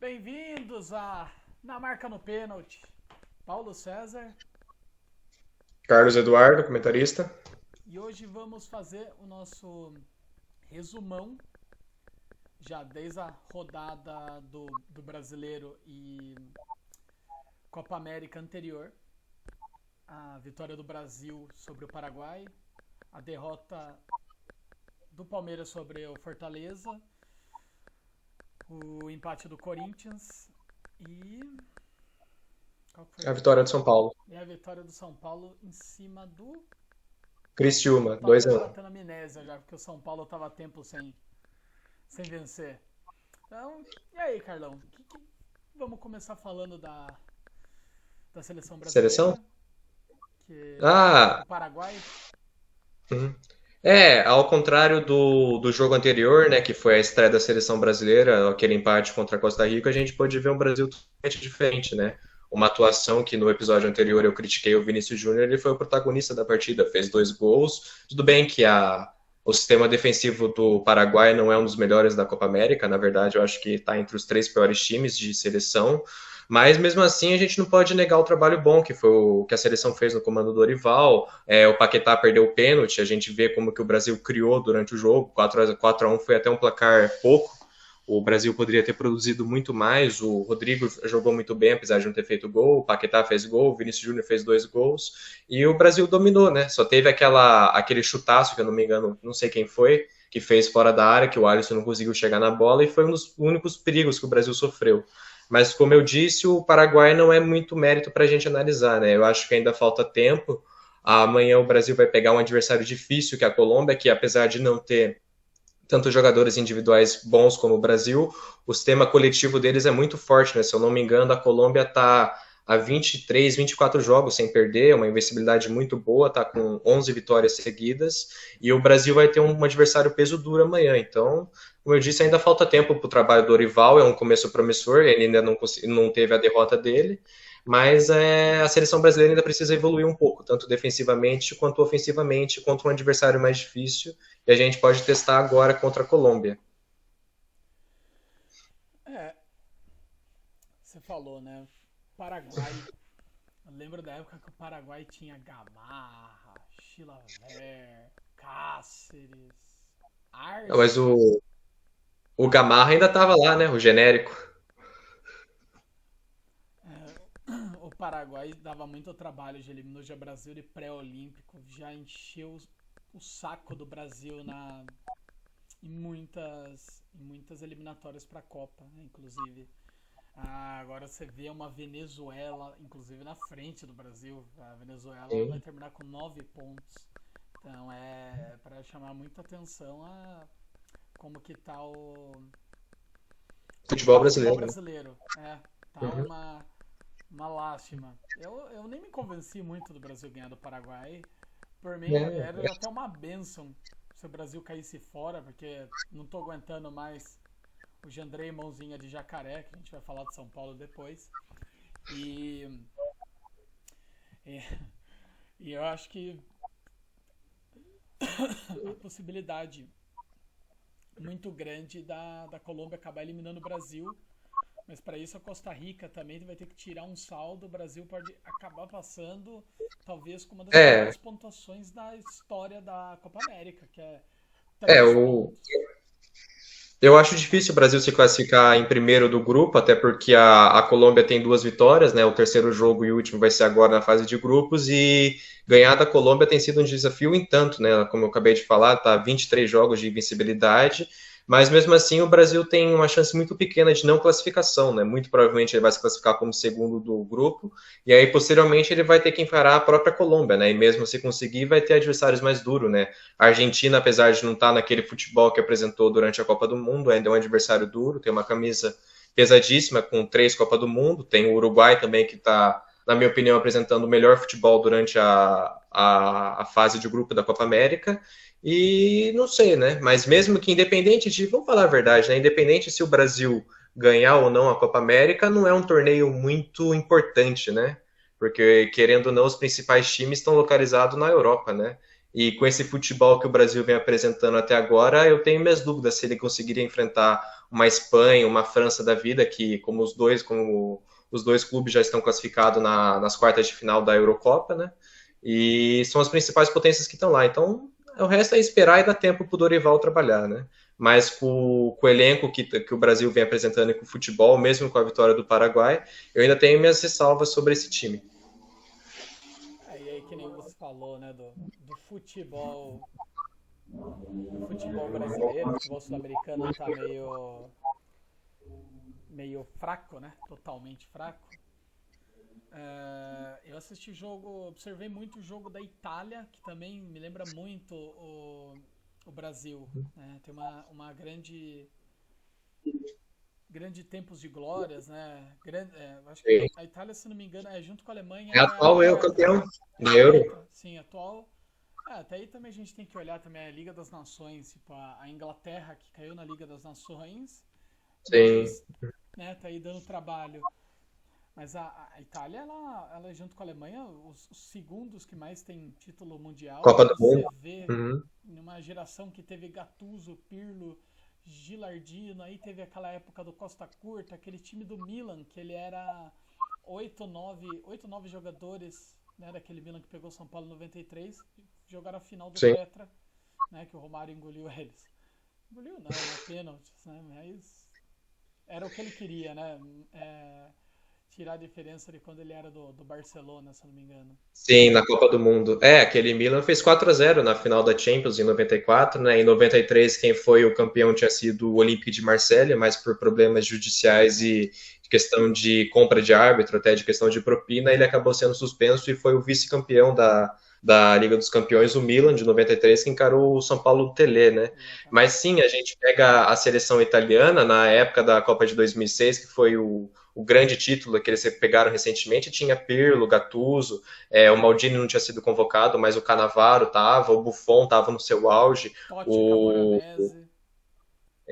Bem-vindos a Na Marca no Pênalti. Paulo César. Carlos Eduardo, comentarista. E hoje vamos fazer o nosso resumão, já desde a rodada do Brasileiro e Copa América anterior. A vitória do Brasil sobre o Paraguai, a derrota do Palmeiras sobre o Fortaleza, o empate do Corinthians e qual foi A o vitória do São Paulo. e a vitória do São Paulo em cima do. Criciúma, Tô até 2-1. batendo amnésia já, porque o São Paulo tava tempo sem vencer. Então, e aí, Carlão? Vamos começar falando da seleção Seleção? brasileira, que o Ah, Paraguai. uhum. Ao contrário do jogo anterior, né, que foi a estreia da seleção brasileira, aquele empate contra a Costa Rica, a gente pôde ver um Brasil totalmente diferente, né? Uma atuação que no episódio anterior eu critiquei o Vinícius Júnior, ele foi o protagonista da partida, fez 2 gols. Tudo bem que o sistema defensivo do Paraguai não é um dos melhores da Copa América, na verdade eu acho que está entre os 3 piores times de seleção, mas mesmo assim a gente não pode negar o trabalho bom que foi o que a seleção fez no comando do Dorival. O Paquetá perdeu o pênalti, a gente vê como que o Brasil criou durante o jogo, 4-1 foi até um placar pouco, o Brasil poderia ter produzido muito mais, o Rodrigo jogou muito bem, apesar de não ter feito gol, o Paquetá fez gol, o Vinícius Júnior fez 2 gols, e o Brasil dominou, né? Só teve aquele chutaço, que eu não me engano, não sei quem foi, que fez fora da área, que o Alisson não conseguiu chegar na bola, e foi um dos únicos perigos que o Brasil sofreu. Mas, como eu disse, o Paraguai não é muito mérito para a gente analisar, né? Eu acho que ainda falta tempo. Amanhã o Brasil vai pegar um adversário difícil, que é a Colômbia, que apesar de não ter tanto jogadores individuais bons como o Brasil, o sistema coletivo deles é muito forte, né? Se eu não me engano, a Colômbia está há 23, 24 jogos sem perder, uma invencibilidade muito boa, está com 11 vitórias seguidas, e o Brasil vai ter um adversário peso duro amanhã. Então, como eu disse, ainda falta tempo para o trabalho do Dorival, é um começo promissor, ele ainda não teve a derrota dele, mas a seleção brasileira ainda precisa evoluir um pouco, tanto defensivamente quanto ofensivamente, contra um adversário mais difícil, e a gente pode testar agora contra a Colômbia. É, você falou, né? Paraguai. Eu lembro da época que o Paraguai tinha Gamarra, Chilaver, Cáceres, Mas Arce. o Gamarra ainda estava lá, né? O genérico. O Paraguai dava muito trabalho, já eliminou já Brasil de pré-olímpico, já encheu o saco do Brasil em muitas eliminatórias para a Copa, né, inclusive. Agora você vê uma Venezuela, inclusive na frente do Brasil. A Venezuela vai Sim. terminar com 9 pontos. Então é para chamar muita atenção a como que tá Futebol o futebol brasileiro, né? brasileiro. Tá Uhum. uma lástima. Eu nem me convenci muito do Brasil ganhar do Paraguai. Por mim, era É, até uma benção se o Brasil caísse fora, porque não tô aguentando mais o Jandrei Mãozinha de Jacaré, que a gente vai falar de São Paulo depois. E, e, e eu acho que a possibilidade muito grande da Colômbia acabar eliminando o Brasil. Mas para isso a Costa Rica também vai ter que tirar um saldo. O Brasil pode acabar passando, talvez, com uma das é, melhores pontuações da história da Copa América, que é é, três o, pontos. eu acho difícil o Brasil se classificar em primeiro do grupo, até porque a Colômbia tem 2 vitórias, né? O terceiro jogo e o último vai ser agora na fase de grupos, e ganhar da Colômbia tem sido um desafio em tanto, né? Como eu acabei de falar, tá 23 jogos de invencibilidade, mas mesmo assim o Brasil tem uma chance muito pequena de não classificação, né? Muito provavelmente ele vai se classificar como segundo do grupo, e aí posteriormente ele vai ter que encarar a própria Colômbia, né? E mesmo se conseguir, vai ter adversários mais duros, né? A Argentina, apesar de não estar naquele futebol que apresentou durante a Copa do Mundo, ainda é um adversário duro, tem uma camisa pesadíssima com 3 Copas do Mundo. Tem o Uruguai também que está, na minha opinião, apresentando o melhor futebol durante a fase de grupo da Copa América. E não sei, né? Mas mesmo que independente de, vamos falar a verdade, né? Independente se o Brasil ganhar ou não a Copa América, não é um torneio muito importante, né? Porque, querendo ou não, os principais times estão localizados na Europa, né? E com esse futebol que o Brasil vem apresentando até agora, eu tenho minhas dúvidas se ele conseguiria enfrentar uma Espanha, uma França da vida, que como os dois clubes já estão classificados nas quartas de final da Eurocopa, né? E são as principais potências que estão lá. Então, o resto é esperar e dar tempo para o Dorival trabalhar, né? Mas com o elenco que o Brasil vem apresentando e com o futebol, mesmo com a vitória do Paraguai, eu ainda tenho minhas ressalvas sobre esse time. E aí, que nem você falou, né, do futebol brasileiro, o futebol sul-americano tá meio fraco, né? Totalmente fraco. Eu assisti jogo, observei muito o jogo da Itália, que também me lembra muito o Brasil, né? Tem uma grande tempos de glórias, né? Acho que Sim. a Itália, se não me engano, junto com a Alemanha, É é a atual eu quarta. campeão da A Euro. quarta, sim, atual. Até aí também a gente tem que olhar também a Liga das Nações, tipo a Inglaterra que caiu na Liga das Nações, Sim. mas, né, tá aí dando trabalho. Mas a Itália, ela junto com a Alemanha, os segundos que mais tem título mundial, Copa e do Mundo. você vê Uhum. numa geração que teve Gattuso, Pirlo, Gilardino, aí teve aquela época do Costa Curta, aquele time do Milan, que ele era oito nove jogadores, né, daquele Milan que pegou São Paulo em 93, jogaram a final do Sim. Tetra, né, que o Romário engoliu eles. Engoliu não, né, pênaltis, né, mas era o que ele queria, né, tirar a diferença de quando ele era do Barcelona, se eu não me engano. Sim, na Copa do Mundo. Aquele Milan fez 4-0 na final da Champions em 94, né? Em 93, quem foi o campeão tinha sido o Olympique de Marselha, mas por problemas judiciais e de questão de compra de árbitro, até de questão de propina, ele acabou sendo suspenso e foi o vice-campeão da Liga dos Campeões, o Milan, de 93, que encarou o São Paulo do Telê, né? Mas Exatamente. sim, a gente pega a seleção italiana na época da Copa de 2006, que foi o grande título que eles pegaram recentemente, tinha Pirlo, Gattuso, o Maldini não tinha sido convocado, mas o Cannavaro estava, o Buffon estava no seu auge, Totti, o Camoranese.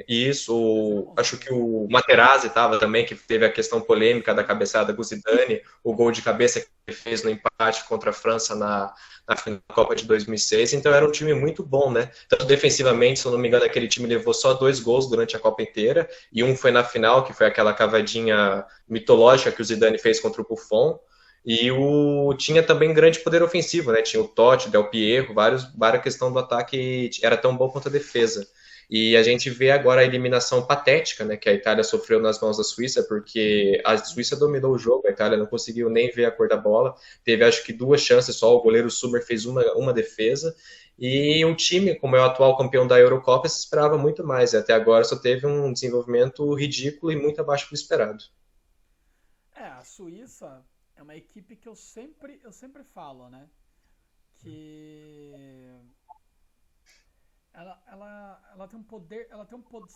isso, Mas eram bons acho que jogadores. o Materazzi estava também, que teve a questão polêmica da cabeçada do Zidane, o gol de cabeça que ele fez no empate contra a França na final da Copa de 2006. Então era um time muito bom, né? Tanto defensivamente, se eu não me engano, aquele time levou só 2 gols durante a Copa inteira, e um foi na final, que foi aquela cavadinha mitológica que o Zidane fez contra o Buffon. E tinha também grande poder ofensivo, né? Tinha o Totti, Del Piero, várias questão do ataque era tão bom quanto a defesa. E a gente vê agora a eliminação patética, né, que a Itália sofreu nas mãos da Suíça, porque a Suíça dominou o jogo, a Itália não conseguiu nem ver a cor da bola, teve acho que 2 chances só, o goleiro Sommer fez uma defesa, e um time, como é o atual campeão da Eurocopa, se esperava muito mais, e até agora só teve um desenvolvimento ridículo e muito abaixo do esperado. A Suíça é uma equipe que eu sempre falo, né? Que ela tem um poder,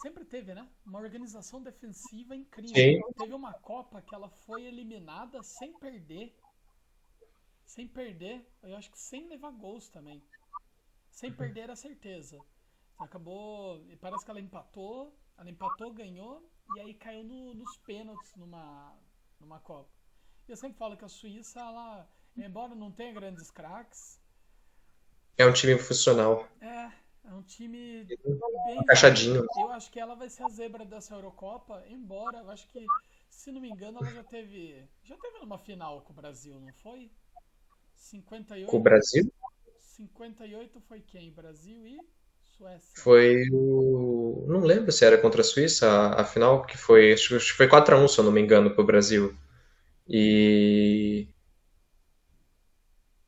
sempre teve, né? Uma organização defensiva incrível. Sim, Teve uma Copa que ela foi eliminada sem perder, eu acho que sem levar gols também. Sem perder era certeza. Acabou, e parece que ela empatou, ganhou, e aí caiu nos pênaltis numa Copa. E eu sempre falo que a Suíça, embora não tenha grandes craques, é um time funcional, é um time bem encaixadinho. jogado. Eu acho que ela vai ser a zebra dessa Eurocopa, embora eu acho que, se não me engano, ela já teve numa final com o Brasil, não foi? Com o 58, Brasil 58 foi quem? Brasil e Suécia. foi o. Não lembro se era contra a Suíça, a final que foi. Acho que foi 4-1, se eu não me engano, pro Brasil. E.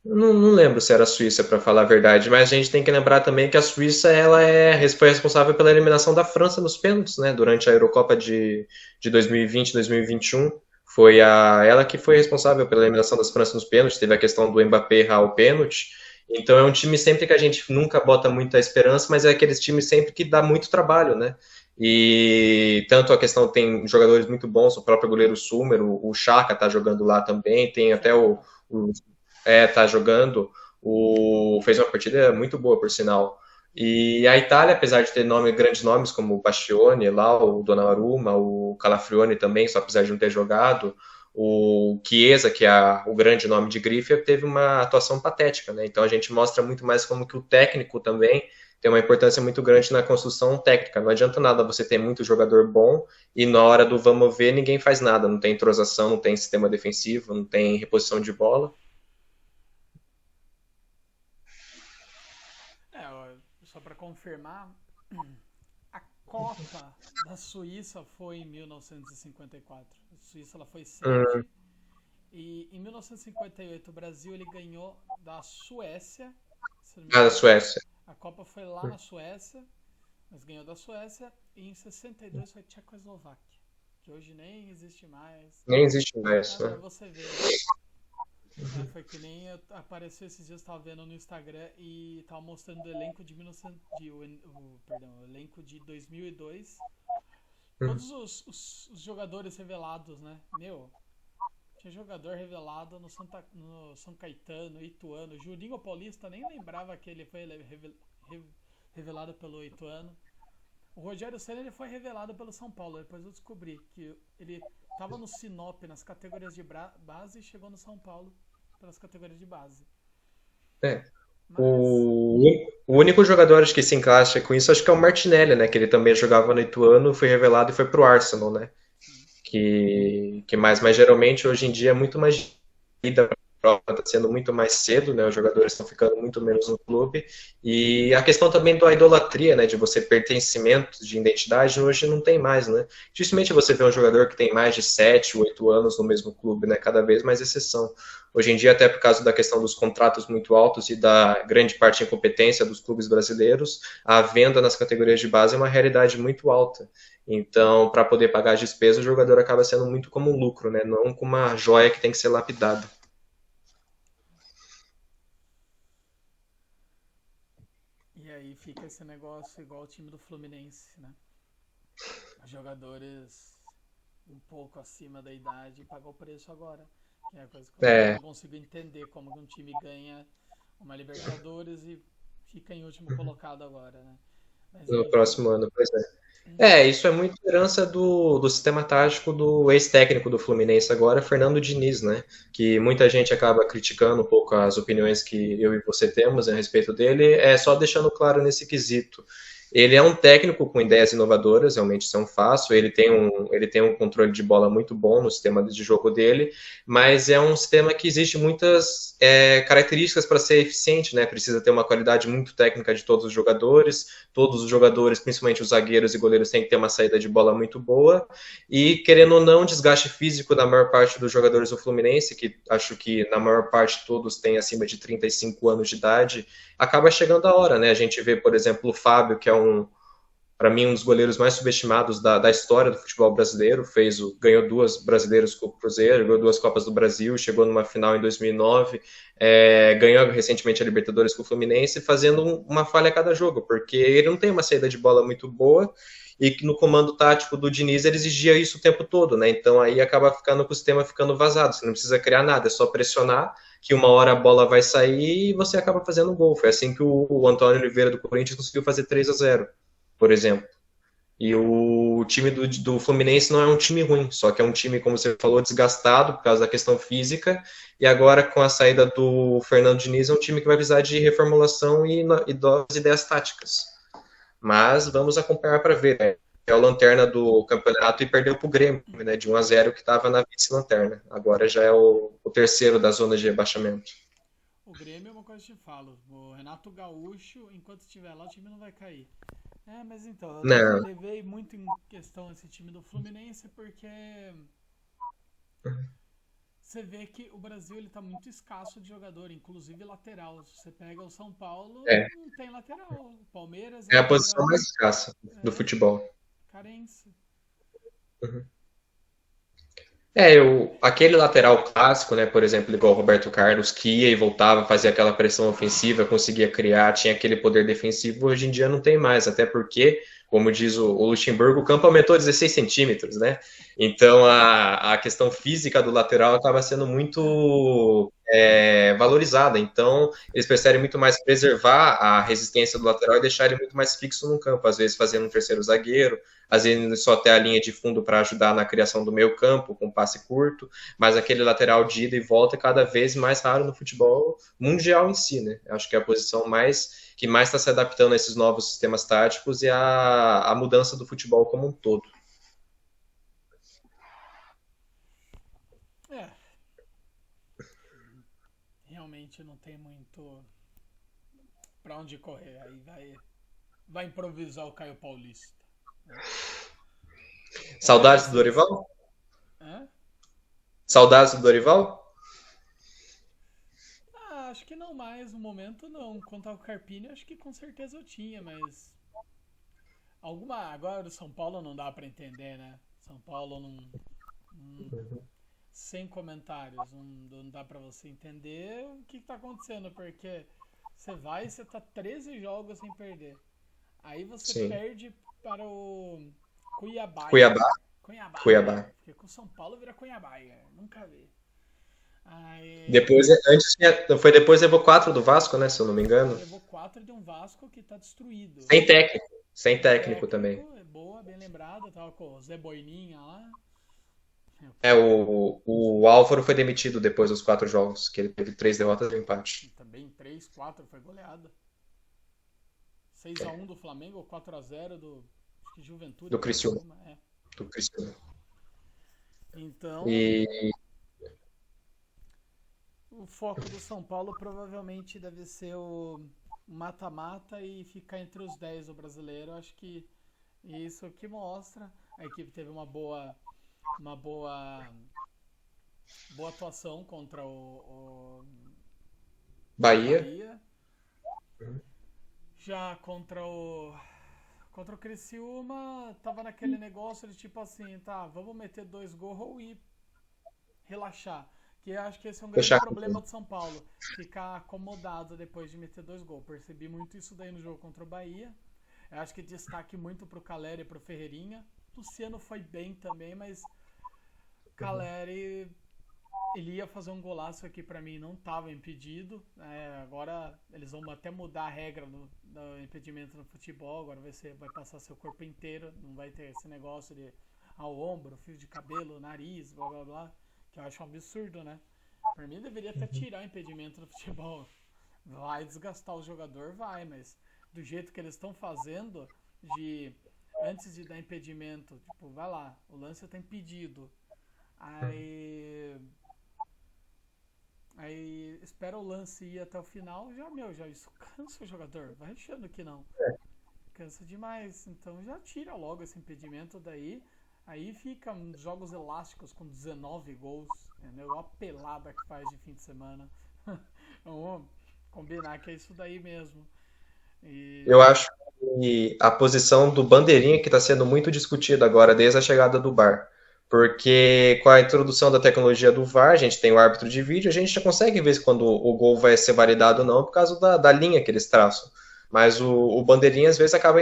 Não lembro se era a Suíça, para falar a verdade, mas a gente tem que lembrar também que a Suíça ela foi responsável pela eliminação da França nos pênaltis, né? Durante a Eurocopa de 2020 2021. Foi ela que foi responsável pela eliminação das França nos pênaltis. Teve a questão do Mbappé errar o pênalti. Então é um time sempre que a gente nunca bota muita esperança, mas é aqueles times sempre que dá muito trabalho, né? E tanto a questão tem jogadores muito bons, o próprio goleiro Sumer, o Xhaka tá jogando lá também, tem até Chaka. o tá jogando, fez uma partida muito boa, por sinal. E a Itália, apesar de ter grandes nomes como o Bastioni, lá, o Donnarumma, o Calafiori também, só apesar de não ter jogado, O Chiesa, que é o grande nome de grife, teve uma atuação patética, né? Então a gente mostra muito mais como que o técnico também tem uma importância muito grande na construção técnica. Não adianta nada você ter muito jogador bom e na hora do vamos ver ninguém faz nada. Não tem entrosação, não tem sistema defensivo, não tem reposição de bola. Só para confirmar, a Copa da Suíça foi em 1954. A Suíça ela foi Hum, sede. E em 1958 o Brasil ele ganhou da Suécia, se não me da engano. Suécia. A Copa foi lá na Suécia, mas ganhou da Suécia. E em 62 foi Tchecoslováquia, que hoje nem existe mais. Nem existe mais, É para né? você ver. É, foi que nem apareceu esses dias, eu tava vendo no Instagram e tava mostrando o elenco de 1900, perdão, o elenco de 2002. Hum. Todos os jogadores revelados, né? Meu, tinha jogador revelado no São Caetano, Ituano. Juninho Paulista, nem lembrava que ele foi revelado pelo Ituano. O Rogério Ceni ele foi revelado pelo São Paulo. Depois eu descobri que ele estava no Sinop nas categorias de base e chegou no São Paulo pelas categorias de base. É. Mas, O único jogador acho que se encaixa com isso acho que é o Martinelli, né? Que ele também jogava no Ituano, foi revelado e foi pro Arsenal, né? sim. Mas geralmente hoje em dia é muito mais ida para a Europa, está sendo muito mais cedo, né? Os jogadores estão ficando muito menos no clube. E a questão também da idolatria, né? De você pertencimento, de identidade, hoje não tem mais, né? Dificilmente você vê um jogador que tem mais de 7, 8 anos no mesmo clube, né? Cada vez mais exceção. Hoje em dia, até por causa da questão dos contratos muito altos e da grande parte incompetência dos clubes brasileiros, a venda nas categorias de base é uma realidade muito alta. Então, para poder pagar as despesas, o jogador acaba sendo muito como um lucro, né? Não como uma joia que tem que ser lapidada. E aí fica esse negócio igual o time do Fluminense, né? Os jogadores um pouco acima da idade pagam o preço agora. Que é a coisa que eu É, não consigo entender como um time ganha uma Libertadores e fica em último colocado agora, né? Mas no enfim. próximo ano, pois é. Isso é muito herança do sistema tático do ex-técnico do Fluminense agora, Fernando Diniz, né? Que muita gente acaba criticando um pouco as opiniões que eu e você temos a respeito dele, é só deixando claro nesse quesito. Ele é um técnico com ideias inovadoras, realmente isso é um fato. Ele tem um controle de bola muito bom no sistema de jogo dele, mas é um sistema que existe muitas características para ser eficiente, né? Precisa ter uma qualidade muito técnica de todos os jogadores, principalmente os zagueiros e goleiros, têm que ter uma saída de bola muito boa. E, querendo ou não, desgaste físico da maior parte dos jogadores do Fluminense, que acho que na maior parte todos têm acima de 35 anos de idade, acaba chegando a hora, né? A gente vê, por exemplo, o Fábio, que é para mim, um dos goleiros mais subestimados da história do futebol brasileiro. Ganhou duas brasileiros com o Cruzeiro, ganhou duas Copas do Brasil, chegou numa final em 2009, ganhou recentemente a Libertadores com o Fluminense, fazendo uma falha a cada jogo, porque ele não tem uma saída de bola muito boa e que no comando tático do Diniz ele exigia isso o tempo todo, né? Então aí acaba ficando com o sistema ficando vazado. Você não precisa criar nada, é só pressionar que uma hora a bola vai sair e você acaba fazendo um gol. Foi assim que o Antônio Oliveira do Corinthians conseguiu fazer 3-0, por exemplo. E o time do Fluminense não é um time ruim, só que é um time, como você falou, desgastado por causa da questão física. E agora, com a saída do Fernando Diniz, é um time que vai precisar de reformulação e das ideias táticas. Mas vamos acompanhar para ver, né? É o lanterna do campeonato e perdeu para o Grêmio, né? De 1-0 que estava na vice-lanterna. Agora já é o terceiro da zona de rebaixamento. O Grêmio é uma coisa que eu te falo. O Renato Gaúcho, enquanto estiver lá, o time não vai cair. É, mas então, eu Não, levei muito em questão esse time do Fluminense porque você vê que o Brasil ele tá muito escasso de jogador, inclusive lateral. Se você pega o São Paulo, é. não tem lateral. O Palmeiras é É a posição mais lateral, escassa do é futebol. carência. Aquele lateral clássico, né, por exemplo, igual o Roberto Carlos, que ia e voltava, fazia aquela pressão ofensiva, conseguia criar, tinha aquele poder defensivo, hoje em dia não tem mais, até porque, como diz o Luxemburgo, o campo aumentou 16 centímetros, né? Então a questão física do lateral acaba sendo muito valorizada. Então, eles preferem muito mais preservar a resistência do lateral e deixar ele muito mais fixo no campo, às vezes fazendo um terceiro zagueiro, às vezes só até a linha de fundo para ajudar na criação do meio campo, com passe curto, mas aquele lateral de ida e volta é cada vez mais raro no futebol mundial em si, né? Acho que é a posição que mais está se adaptando a esses novos sistemas táticos e a mudança do futebol como um todo. É, realmente não tem muito pra onde correr. Aí vai improvisar o Caio Paulista, né? Qualquer Saudades do decepção. Dorival? Hã? Saudades do Dorival? Acho que não mais, no momento não. Quanto ao Carpini, acho que com certeza eu tinha, mas. Agora o São Paulo não dá pra entender, né? São Paulo não- sem comentários. Não dá pra você entender o que tá acontecendo, porque você tá 13 jogos sem perder. Aí você Sim. perde para o Cuiabá. Cuiabá, Cuiabá. Cuiabá. Porque com o São Paulo vira Cuiabá. Nunca vi. Aí Depois, foi depois levou 4 do Vasco, né? Se eu não me engano. levou 4 de um Vasco que tá destruído. Sem técnico. Sem Sem técnico também. técnico, é boa, bem lembrada. Tava com o Zé Boininha lá. O Álvaro foi demitido depois dos 4 jogos, que ele teve 3 derrotas e um E empate. também 3 4 foi goleada. 6-1 do Flamengo, ou 4-0 do acho que Juventude, Do Criciúma. Criciúma, é. Do Criciúma. Então, E o foco do São Paulo provavelmente deve ser o mata-mata e ficar entre os 10 do brasileiro. Acho que isso que mostra. A equipe teve uma boa atuação contra o Bahia. Bahia. Já contra o Criciúma, tava naquele negócio de tipo assim, tá, vamos meter 2 gols e relaxar. Que eu acho que esse é um grande Fechar. problema do São Paulo. Ficar acomodado depois de meter 2 gols. Percebi muito isso daí no jogo contra o Bahia. Eu acho que destaque muito pro Caleri e pro Ferreirinha. Luciano foi bem também, mas Caleri ele ia fazer um golaço aqui pra mim, não tava impedido. Agora eles vão até mudar a regra do impedimento no futebol. Agora vai passar seu corpo inteiro, não vai ter esse negócio de ao ombro, fio de cabelo, nariz, blá blá blá. Que eu acho um absurdo, né? Pra mim deveria até tirar o impedimento do futebol. Vai desgastar o jogador, vai, mas do jeito que eles estão fazendo, de antes de dar impedimento, tipo, vai lá, o lance tá impedido. Aí espera o lance ir até o final, já isso cansa o jogador, vai achando que não. Cansa demais, então já tira logo esse impedimento daí. Aí fica jogos elásticos com 19 gols, entendeu? A pelada que faz de fim de semana. Vamos combinar que é isso daí mesmo. Eu E acho que a posição do bandeirinha que está sendo muito discutida agora desde a chegada do VAR. Porque com a introdução da tecnologia do VAR, a gente tem o árbitro de vídeo, a gente já consegue ver quando o gol vai ser validado ou não por causa da linha que eles traçam. Mas o bandeirinha às vezes acaba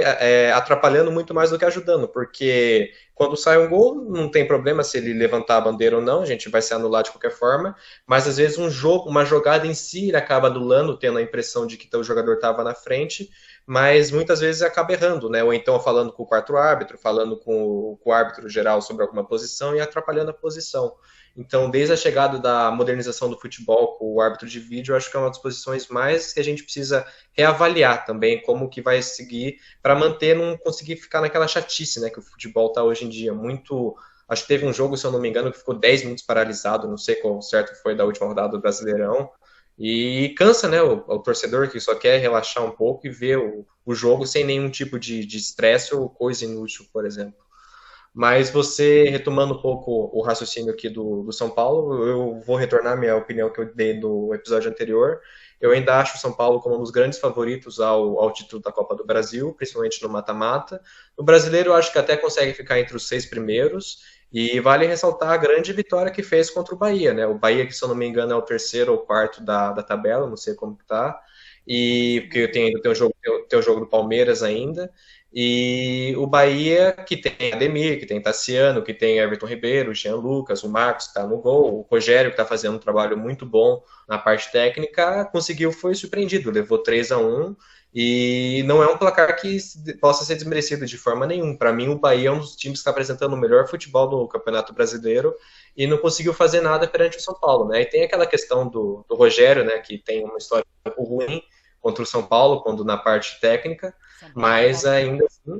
atrapalhando muito mais do que ajudando, porque quando sai um gol, não tem problema se ele levantar a bandeira ou não, a gente vai se anular de qualquer forma, mas às vezes uma jogada em si, ele acaba anulando, tendo a impressão de que o jogador estava na frente, mas muitas vezes acaba errando, né? Ou então falando com o quarto árbitro, falando com o árbitro geral sobre alguma posição e atrapalhando a posição. Então, desde a chegada da modernização do futebol com o árbitro de vídeo, eu acho que é uma das posições mais que a gente precisa reavaliar também como que vai seguir para manter, não conseguir ficar naquela chatice, né, que o futebol está hoje em dia. Muito. Acho que teve um jogo, se eu não me engano, que ficou 10 minutos paralisado, não sei qual certo foi da última rodada do Brasileirão. E cansa, né, o torcedor que só quer relaxar um pouco e ver o jogo sem nenhum tipo de estresse ou coisa inútil, por exemplo. Mas você, retomando um pouco o raciocínio aqui do São Paulo, eu vou retornar à minha opinião que eu dei no episódio anterior. Eu ainda acho o São Paulo como um dos grandes favoritos ao título da Copa do Brasil, principalmente no mata-mata. No brasileiro, eu acho que até consegue ficar entre os 6 primeiros. E vale ressaltar a grande vitória que fez contra o Bahia, né? O Bahia, que se eu não me engano, é o terceiro ou quarto da tabela, não sei como que tá. tá em E porque segundo. tem o jogo do Palmeiras ainda. E o Bahia, que tem Ademir, que tem Tassiano, que tem Everton Ribeiro, Jean Lucas, o Marcos, que está no gol, o Rogério, que está fazendo um trabalho muito bom na parte técnica, conseguiu, foi surpreendido, levou 3-1 e não é um placar que possa ser desmerecido de forma nenhuma. Para mim, o Bahia é um dos times que está apresentando o melhor futebol no Campeonato Brasileiro e não conseguiu fazer nada perante o São Paulo, né? E tem aquela questão do Rogério, né, que tem uma história um pouco ruim contra o São Paulo, quando na parte técnica, São Paulo e mas Flamengo. ainda assim.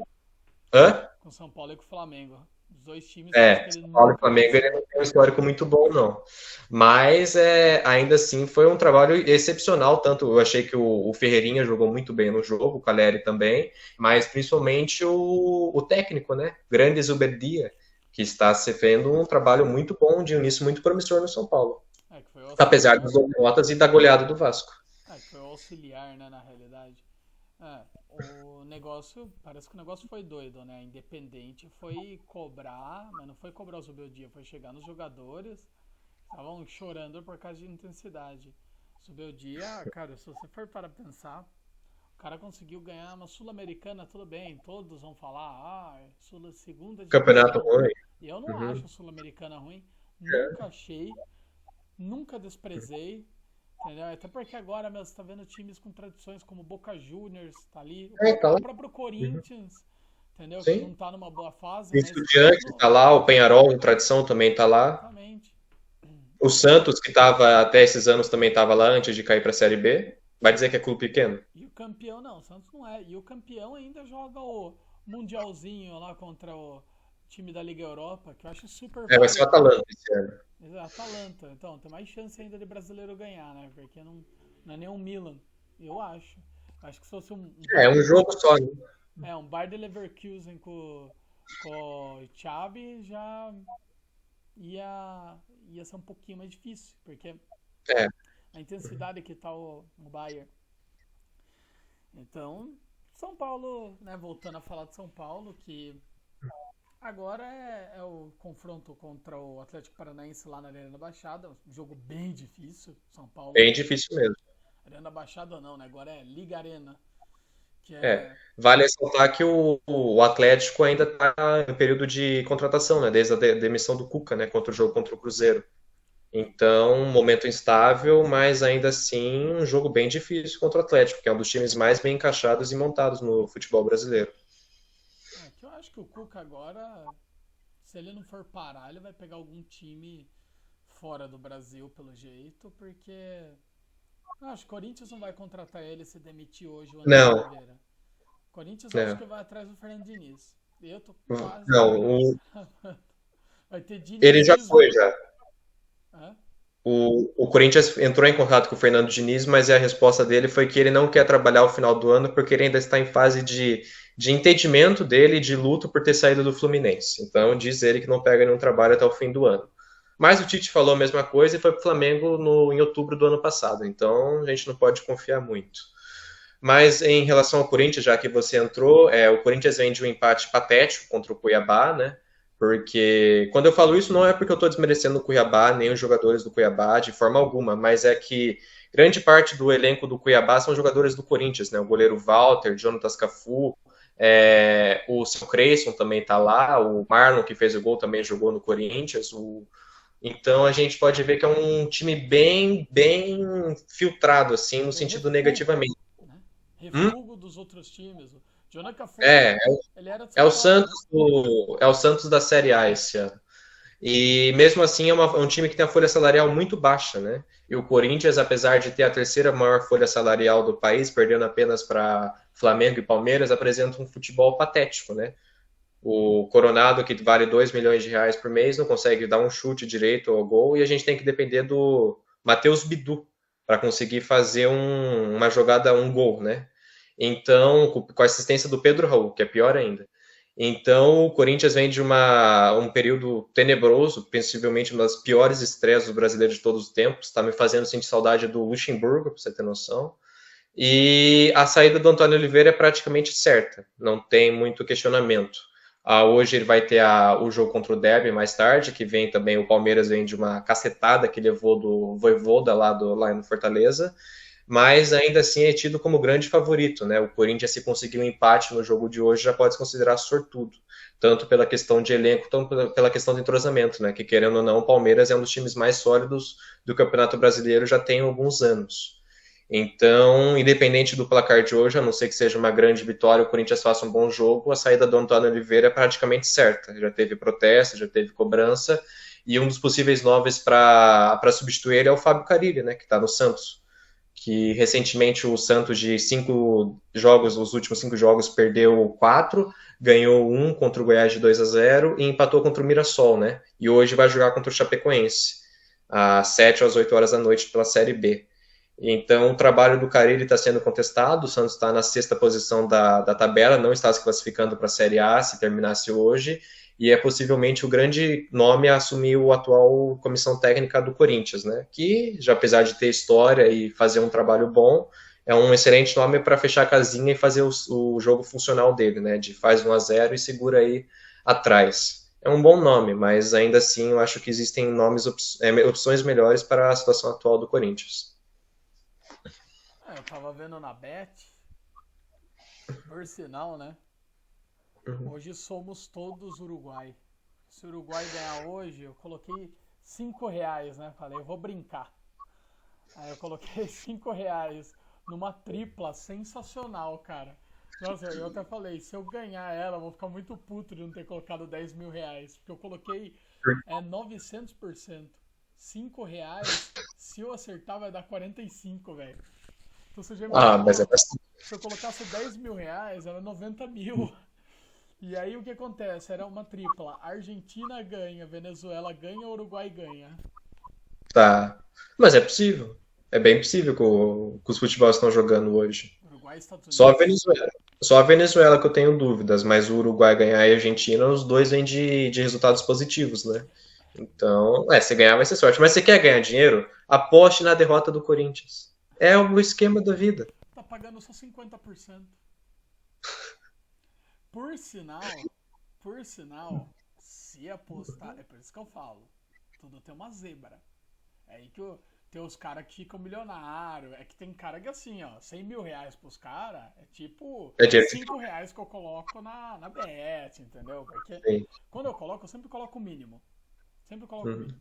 Hã? Com São Paulo e com o Flamengo. Os dois times eu acho É, que ele São Paulo e nunca Flamengo ele venceu. não tem um histórico muito bom, não. Mas ainda assim foi um trabalho excepcional. Tanto eu achei que o Ferreirinha jogou muito bem no jogo, o Caleri também, mas principalmente o técnico, né? Grande Zubeldia, que está se fazendo um trabalho muito bom, de início muito promissor no São Paulo. É, que foi o Apesar das auxiliar. derrotas e da goleada do Vasco. É, que foi o auxiliar, né, na realidade. É, o negócio, parece que o negócio foi doido, né? Independente foi cobrar, mas não foi cobrar o Zubeldia, foi chegar nos jogadores, estavam chorando por causa de intensidade. Zubeldia, cara, se você for para pensar, o cara conseguiu ganhar uma Sul-Americana, tudo bem, todos vão falar, Sul segunda Campeonato divisão. ruim. E eu não Uhum. acho a Sul-Americana ruim, nunca achei, nunca desprezei, entendeu? Até porque agora mesmo você tá vendo times com tradições como Boca Juniors, tá ali, É, tá lá. o próprio Uhum. Corinthians, entendeu? Que Sim. não tá numa boa fase, O mas Estudiante no- tá lá, o Penharol, o Tradição também tá lá. exatamente. O Santos, que estava até esses anos, também estava lá antes de cair para a Série B. Vai dizer que é clube pequeno? E o campeão não, o Santos não é. E o campeão ainda joga o Mundialzinho lá contra o time da Liga Europa, que eu acho super É, vai ser o válido. Atalanta esse ano. Atalanta, então, tem mais chance ainda de brasileiro ganhar, né? Porque não é nem um Milan, eu acho. Acho que se fosse um É, Bar um jogo só, né? um Bar de Leverkusen com o Xavi já ia ser um pouquinho mais difícil, porque É, a intensidade que tá o Bayern. Então, São Paulo, né, voltando a falar de São Paulo, que agora é o confronto contra o Atlético Paranaense lá na Arena da Baixada, um jogo bem difícil. São bem Paulo, difícil mesmo. Arena da Baixada não, né? Agora é Liga Arena, que É, é. vale ressaltar que o Atlético ainda está em período de contratação, né? Desde a demissão do Cuca, né? Contra o jogo contra o Cruzeiro. Então, um momento instável, mas ainda assim um jogo bem difícil contra o Atlético, que é um dos times mais bem encaixados e montados no futebol brasileiro. Que eu acho que o Cuca agora, se ele não for parar, ele vai pegar algum time fora do Brasil, pelo jeito, porque. Eu acho que o Corinthians não vai contratar ele se demitir hoje o Anderson Não, Oliveira. Corinthians eu acho né? que vai atrás do Fernando Diniz. Eu tô quase. Não, Vai ter ele já foi dinizismo. já. Hã? O Corinthians entrou em contato com o Fernando Diniz, mas a resposta dele foi que ele não quer trabalhar ao final do ano porque ele ainda está em fase de entendimento dele, de luto por ter saído do Fluminense. Então diz ele que não pega nenhum trabalho até o fim do ano. Mas o Tite falou a mesma coisa e foi para o Flamengo em outubro do ano passado. Então a gente não pode confiar muito. Mas em relação ao Corinthians, já que você entrou, o Corinthians vem de um empate patético contra o Cuiabá, né? Porque quando eu falo isso, não é porque eu estou desmerecendo o Cuiabá, nem os jogadores do Cuiabá, de forma alguma, mas é que grande parte do elenco do Cuiabá são jogadores do Corinthians, né? O goleiro Walter, Jonatas Cafu, o seu Creyson também está lá, o Marlon, que fez o gol, também jogou no Corinthians. Então a gente pode ver que é um time bem, bem filtrado, assim, no Foi sentido refúgio, negativamente. né? Hum? Refúgio dos outros times. O Jonah Cafu, É, ele era de é São o Paulo, né? Santos é o Santos da Série A esse ano. E mesmo assim é um time que tem a folha salarial muito baixa, né? E o Corinthians, apesar de ter a terceira maior folha salarial do país, perdendo apenas para Flamengo e Palmeiras, apresenta um futebol patético, né? O Coronado, que vale 2 milhões de reais por mês, não consegue dar um chute direito ao gol e a gente tem que depender do Matheus Bidu para conseguir fazer uma jogada, um gol, né? Então, com a assistência do Pedro Raul, que é pior ainda. Então, o Corinthians vem de um período tenebroso, possivelmente uma das piores estreias do brasileiro de todos os tempos. Está me fazendo sentir saudade do Luxemburgo, para você ter noção. E a saída do Antônio Oliveira é praticamente certa, não tem muito questionamento. Hoje ele vai ter o jogo contra o Derby mais tarde, que vem também, o Palmeiras vem de uma cacetada que levou do Vojvoda lá no Fortaleza. mas ainda assim é tido como grande favorito, né? O Corinthians, se conseguir um empate no jogo de hoje, já pode se considerar sortudo, tanto pela questão de elenco, tanto pela questão de entrosamento, né? Que querendo ou não, o Palmeiras é um dos times mais sólidos do Campeonato Brasileiro já tem alguns anos. Então, independente do placar de hoje, a não ser que seja uma grande vitória, o Corinthians faça um bom jogo, a saída do Antônio Oliveira é praticamente certa. Já teve protesto, já teve cobrança, e um dos possíveis nomes para substituir ele é o Fábio Carille, né, que está no Santos. Que recentemente o Santos, de 5 jogos, os últimos 5 jogos, perdeu 4, ganhou um contra o Goiás de 2-0 e empatou contra o Mirassol, né? E hoje vai jogar contra o Chapecoense, às 7 às 8 horas da noite pela Série B. Então, o trabalho do Carille está sendo contestado. O Santos está na sexta posição da tabela, não está se classificando para a Série A se terminasse hoje, e é possivelmente o grande nome a assumir o atual comissão técnica do Corinthians, né? Que, já apesar de ter história e fazer um trabalho bom, é um excelente nome para fechar a casinha e fazer o jogo funcional dele, né? De faz 1-0 e segura aí atrás. É um bom nome, mas ainda assim eu acho que existem opções melhores para a situação atual do Corinthians. Eu tava vendo na Bet, por sinal, né? Uhum. Hoje somos todos Uruguai. Se o Uruguai ganhar hoje, eu coloquei R$ 5, né? Falei, eu vou brincar. Aí eu coloquei R$ 5 numa tripla sensacional, cara. Nossa, eu até falei, se eu ganhar ela, eu vou ficar muito puto de não ter colocado R$ 10.000. Porque eu coloquei 900%. R$ 5, se eu acertar, vai dar 45, velho. Então você já Mas é imaginou, bastante. se eu colocasse R$ 10.000, era 90 mil. E aí o que acontece? Era uma tripla. Argentina ganha, Venezuela ganha, Uruguai ganha. Tá. Mas é possível. É bem possível que os futebols estão jogando hoje. Uruguai e Estados Só a Unidos. Venezuela. Só a Venezuela que eu tenho dúvidas, mas o Uruguai ganhar e a Argentina, os dois vêm de resultados positivos, né? Então, se ganhar vai ser sorte. Mas você quer ganhar dinheiro? Aposte na derrota do Corinthians. É o esquema da vida. Tá pagando só 50%. Por sinal, por sinal, se apostar, é por isso que eu falo, tudo tem uma zebra. É aí que tem os caras que ficam milionários. É que tem cara que assim, ó, R$ 100.000 pros caras é tipo É dinheiro que R$ 5 que eu coloco na bet, entendeu? Porque tem. quando eu coloco, eu sempre coloco o mínimo. Sempre coloco o Uhum. mínimo.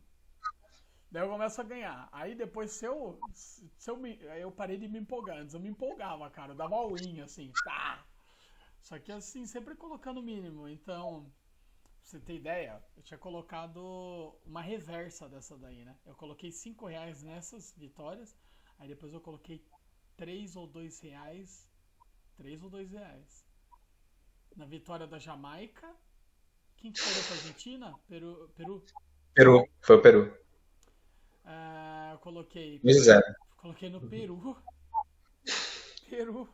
Daí eu começo a ganhar. Aí depois, aí eu parei de me empolgar. Antes eu me empolgava, cara. Eu dava all-in, assim, tá. Só que assim, sempre colocando o mínimo. Então, pra você ter ideia, eu tinha colocado uma reversa dessa daí, né? Eu coloquei R$ 5 nessas vitórias. Aí depois eu coloquei 3 ou 2 reais. 3 ou 2 reais. Na vitória da Jamaica. Quem que perdeu pra Argentina? Peru. Peru. Foi o Peru. Eu coloquei. 1-0. Coloquei no Peru. Peru,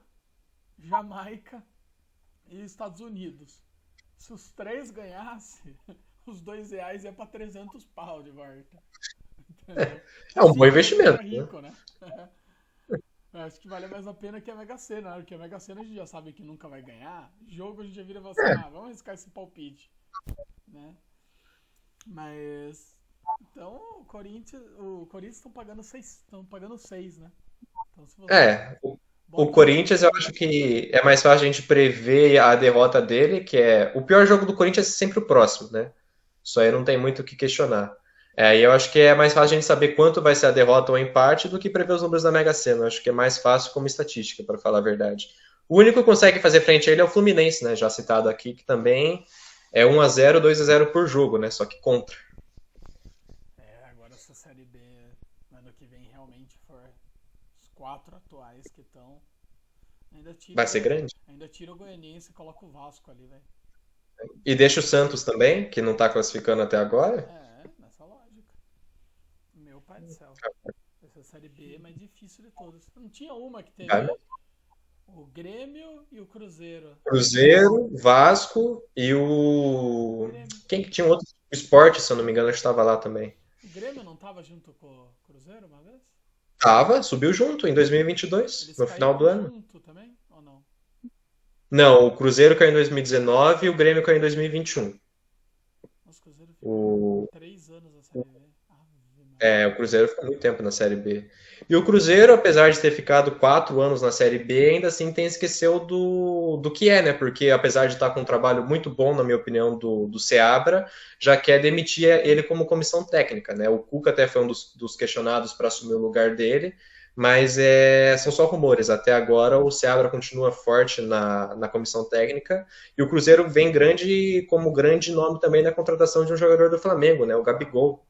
Jamaica e Estados Unidos. Se os três ganhassem, os R$ 2 ia pra 300 pau de volta. Entendeu? É um bom Assim que você investimento, fica né? rico, né? Eu acho que vale mais a pena que a Mega Sena, né? Porque a Mega Sena a gente já sabe que nunca vai ganhar. Jogo a gente já vira e fala assim, vamos arriscar esse palpite, né? Mas então o Corinthians estão pagando 6, né? Então se você É, bom o que Corinthians, eu acho que é mais fácil a gente prever a derrota dele, que é o pior jogo do Corinthians é sempre o próximo, né? Isso aí não tem muito o que questionar. E eu acho que é mais fácil a gente saber quanto vai ser a derrota ou o empate do que prever os números da Mega Sena. Eu acho que é mais fácil como estatística, para falar a verdade. O único que consegue fazer frente a ele é o Fluminense, né? Já citado aqui, que também é 1-0, 2-0 por jogo, né? Só que contra. agora se a Série B ano que vem realmente for os 4 atuais que estão, ainda tira Vai o ser grande. ainda tira o Goianiense e coloca o Vasco ali, velho. E deixa o Santos também, que não está classificando até agora. Nessa lógica. Meu pai do céu. Essa Série B é mais difícil de todas. Não tinha uma que Vai. teve o Grêmio e o Cruzeiro. Cruzeiro, Vasco e o. Grêmio. Quem que tinha um outro? O Sport, se eu não me engano, estava lá também. O Grêmio não tava junto com o Cruzeiro uma vez? Tava, subiu junto em 2022, Eles no final do caíram ano. junto também? Ou não? Não, o Cruzeiro caiu em 2019 e o Grêmio caiu em 2021. Nossa, o Cruzeiro ficou O... 3 anos na Série B. Ave O Cruzeiro ficou muito tempo na Série B. E o Cruzeiro, apesar de ter ficado 4 anos na Série B, ainda assim tem esqueceu do que é, né? Porque apesar de estar com um trabalho muito bom, na minha opinião, do Seabra, já quer demitir ele como comissão técnica, né? O Cuca até foi um dos questionados para assumir o lugar dele, mas são só rumores. Até agora o Seabra continua forte na comissão técnica e o Cruzeiro vem grande como grande nome também na contratação de um jogador do Flamengo, né? O Gabigol,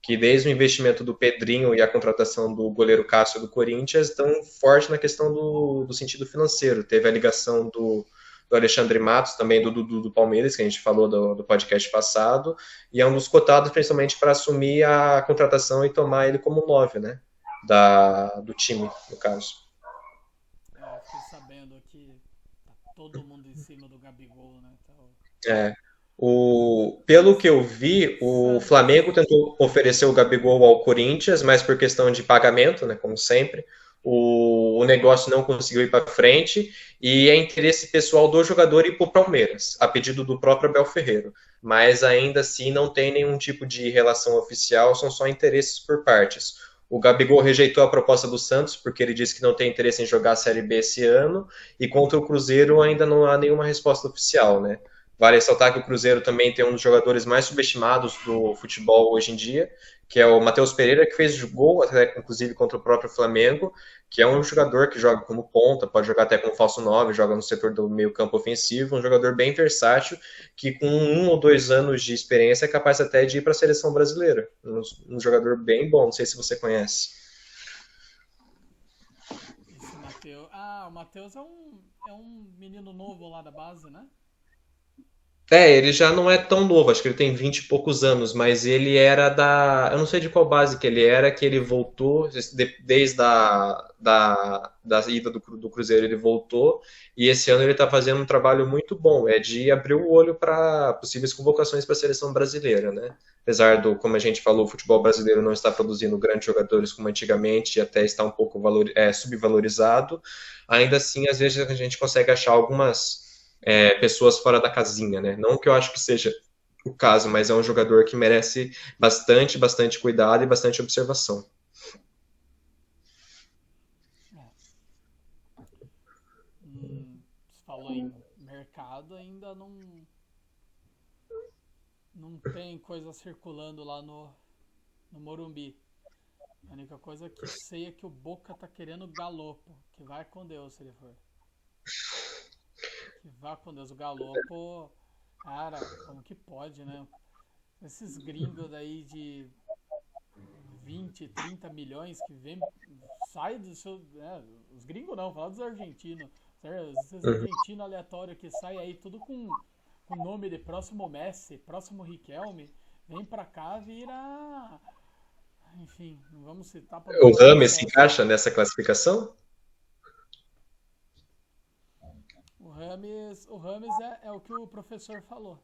que desde o investimento do Pedrinho e a contratação do goleiro Cássio do Corinthians estão forte na questão do sentido financeiro. Teve a ligação do Alexandre Matos, também do Palmeiras, que a gente falou do podcast passado, e é um dos cotados principalmente para assumir a contratação e tomar ele como 9, né? Do time, no caso. Eu fiquei sabendo que tá todo mundo em cima do Gabigol, né? Então, É. Pelo que eu vi, o insano. Flamengo tentou oferecer o Gabigol ao Corinthians, mas por questão de pagamento, né, como sempre, o negócio não conseguiu ir para frente e é interesse pessoal do jogador ir para o Palmeiras, a pedido do próprio Abel Ferreira. Mas ainda assim não tem nenhum tipo de relação oficial, são só interesses por partes. O Gabigol rejeitou a proposta do Santos porque ele disse que não tem interesse em jogar a Série B esse ano e contra o Cruzeiro ainda não há nenhuma resposta oficial, né? Vale ressaltar que o Cruzeiro também tem um dos jogadores mais subestimados do futebol hoje em dia, que é o Matheus Pereira, que fez gol, até, inclusive, contra o próprio Flamengo, que é um jogador que joga como ponta, pode jogar até como falso 9, joga no setor do meio campo ofensivo, um jogador bem versátil, que com 1 ou 2 anos de experiência é capaz até de ir para a seleção brasileira. Um jogador bem bom, não sei se você conhece. Esse Matheus. Ah, o Matheus é um menino novo lá da base, né? Ele já não é tão novo, acho que ele tem 20 e poucos anos, mas ele era da. Eu não sei de qual base que ele era, que ele voltou, desde da ida do Cruzeiro ele voltou, e esse ano ele está fazendo um trabalho muito bom, é de abrir o olho para possíveis convocações para a seleção brasileira, né? Apesar do, como a gente falou, o futebol brasileiro não está produzindo grandes jogadores como antigamente, e até está um pouco subvalorizado, ainda assim, às vezes a gente consegue achar algumas pessoas fora da casinha, né? Não que eu acho que seja o caso, mas é um jogador que merece bastante cuidado e bastante observação. É. Você falou em mercado, ainda não tem coisa circulando lá no Morumbi. A única coisa que sei é que o Boca tá querendo Galopo, que vai com Deus se ele for. Que vá com Deus. O Galopo, cara, como que pode, né? Esses gringos daí de 20, 30 milhões que vem, sai do seu. Os gringos não, fala dos argentinos. Esses Uhum. argentinos aleatórios que saem aí tudo com nome de próximo Messi, próximo Riquelme, vem pra cá, vira. Enfim, não vamos citar pra não O dar Rames se processo. encaixa nessa classificação? O Rames é o que o professor falou.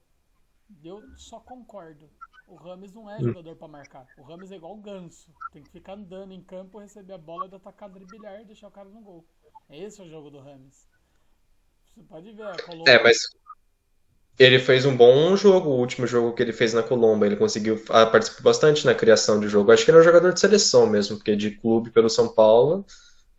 Eu só concordo. O Rames não é jogador pra marcar. O Rames é igual o Ganso. Tem que ficar andando em campo, receber a bola da tacada driblar e deixar o cara no gol. É esse o jogo do Rames. Você pode ver a Colômbia. Mas ele fez um bom jogo, o último jogo que ele fez na Colômbia. Ele conseguiu participar bastante na criação de jogo. Acho que ele é um jogador de seleção mesmo, porque de clube pelo São Paulo,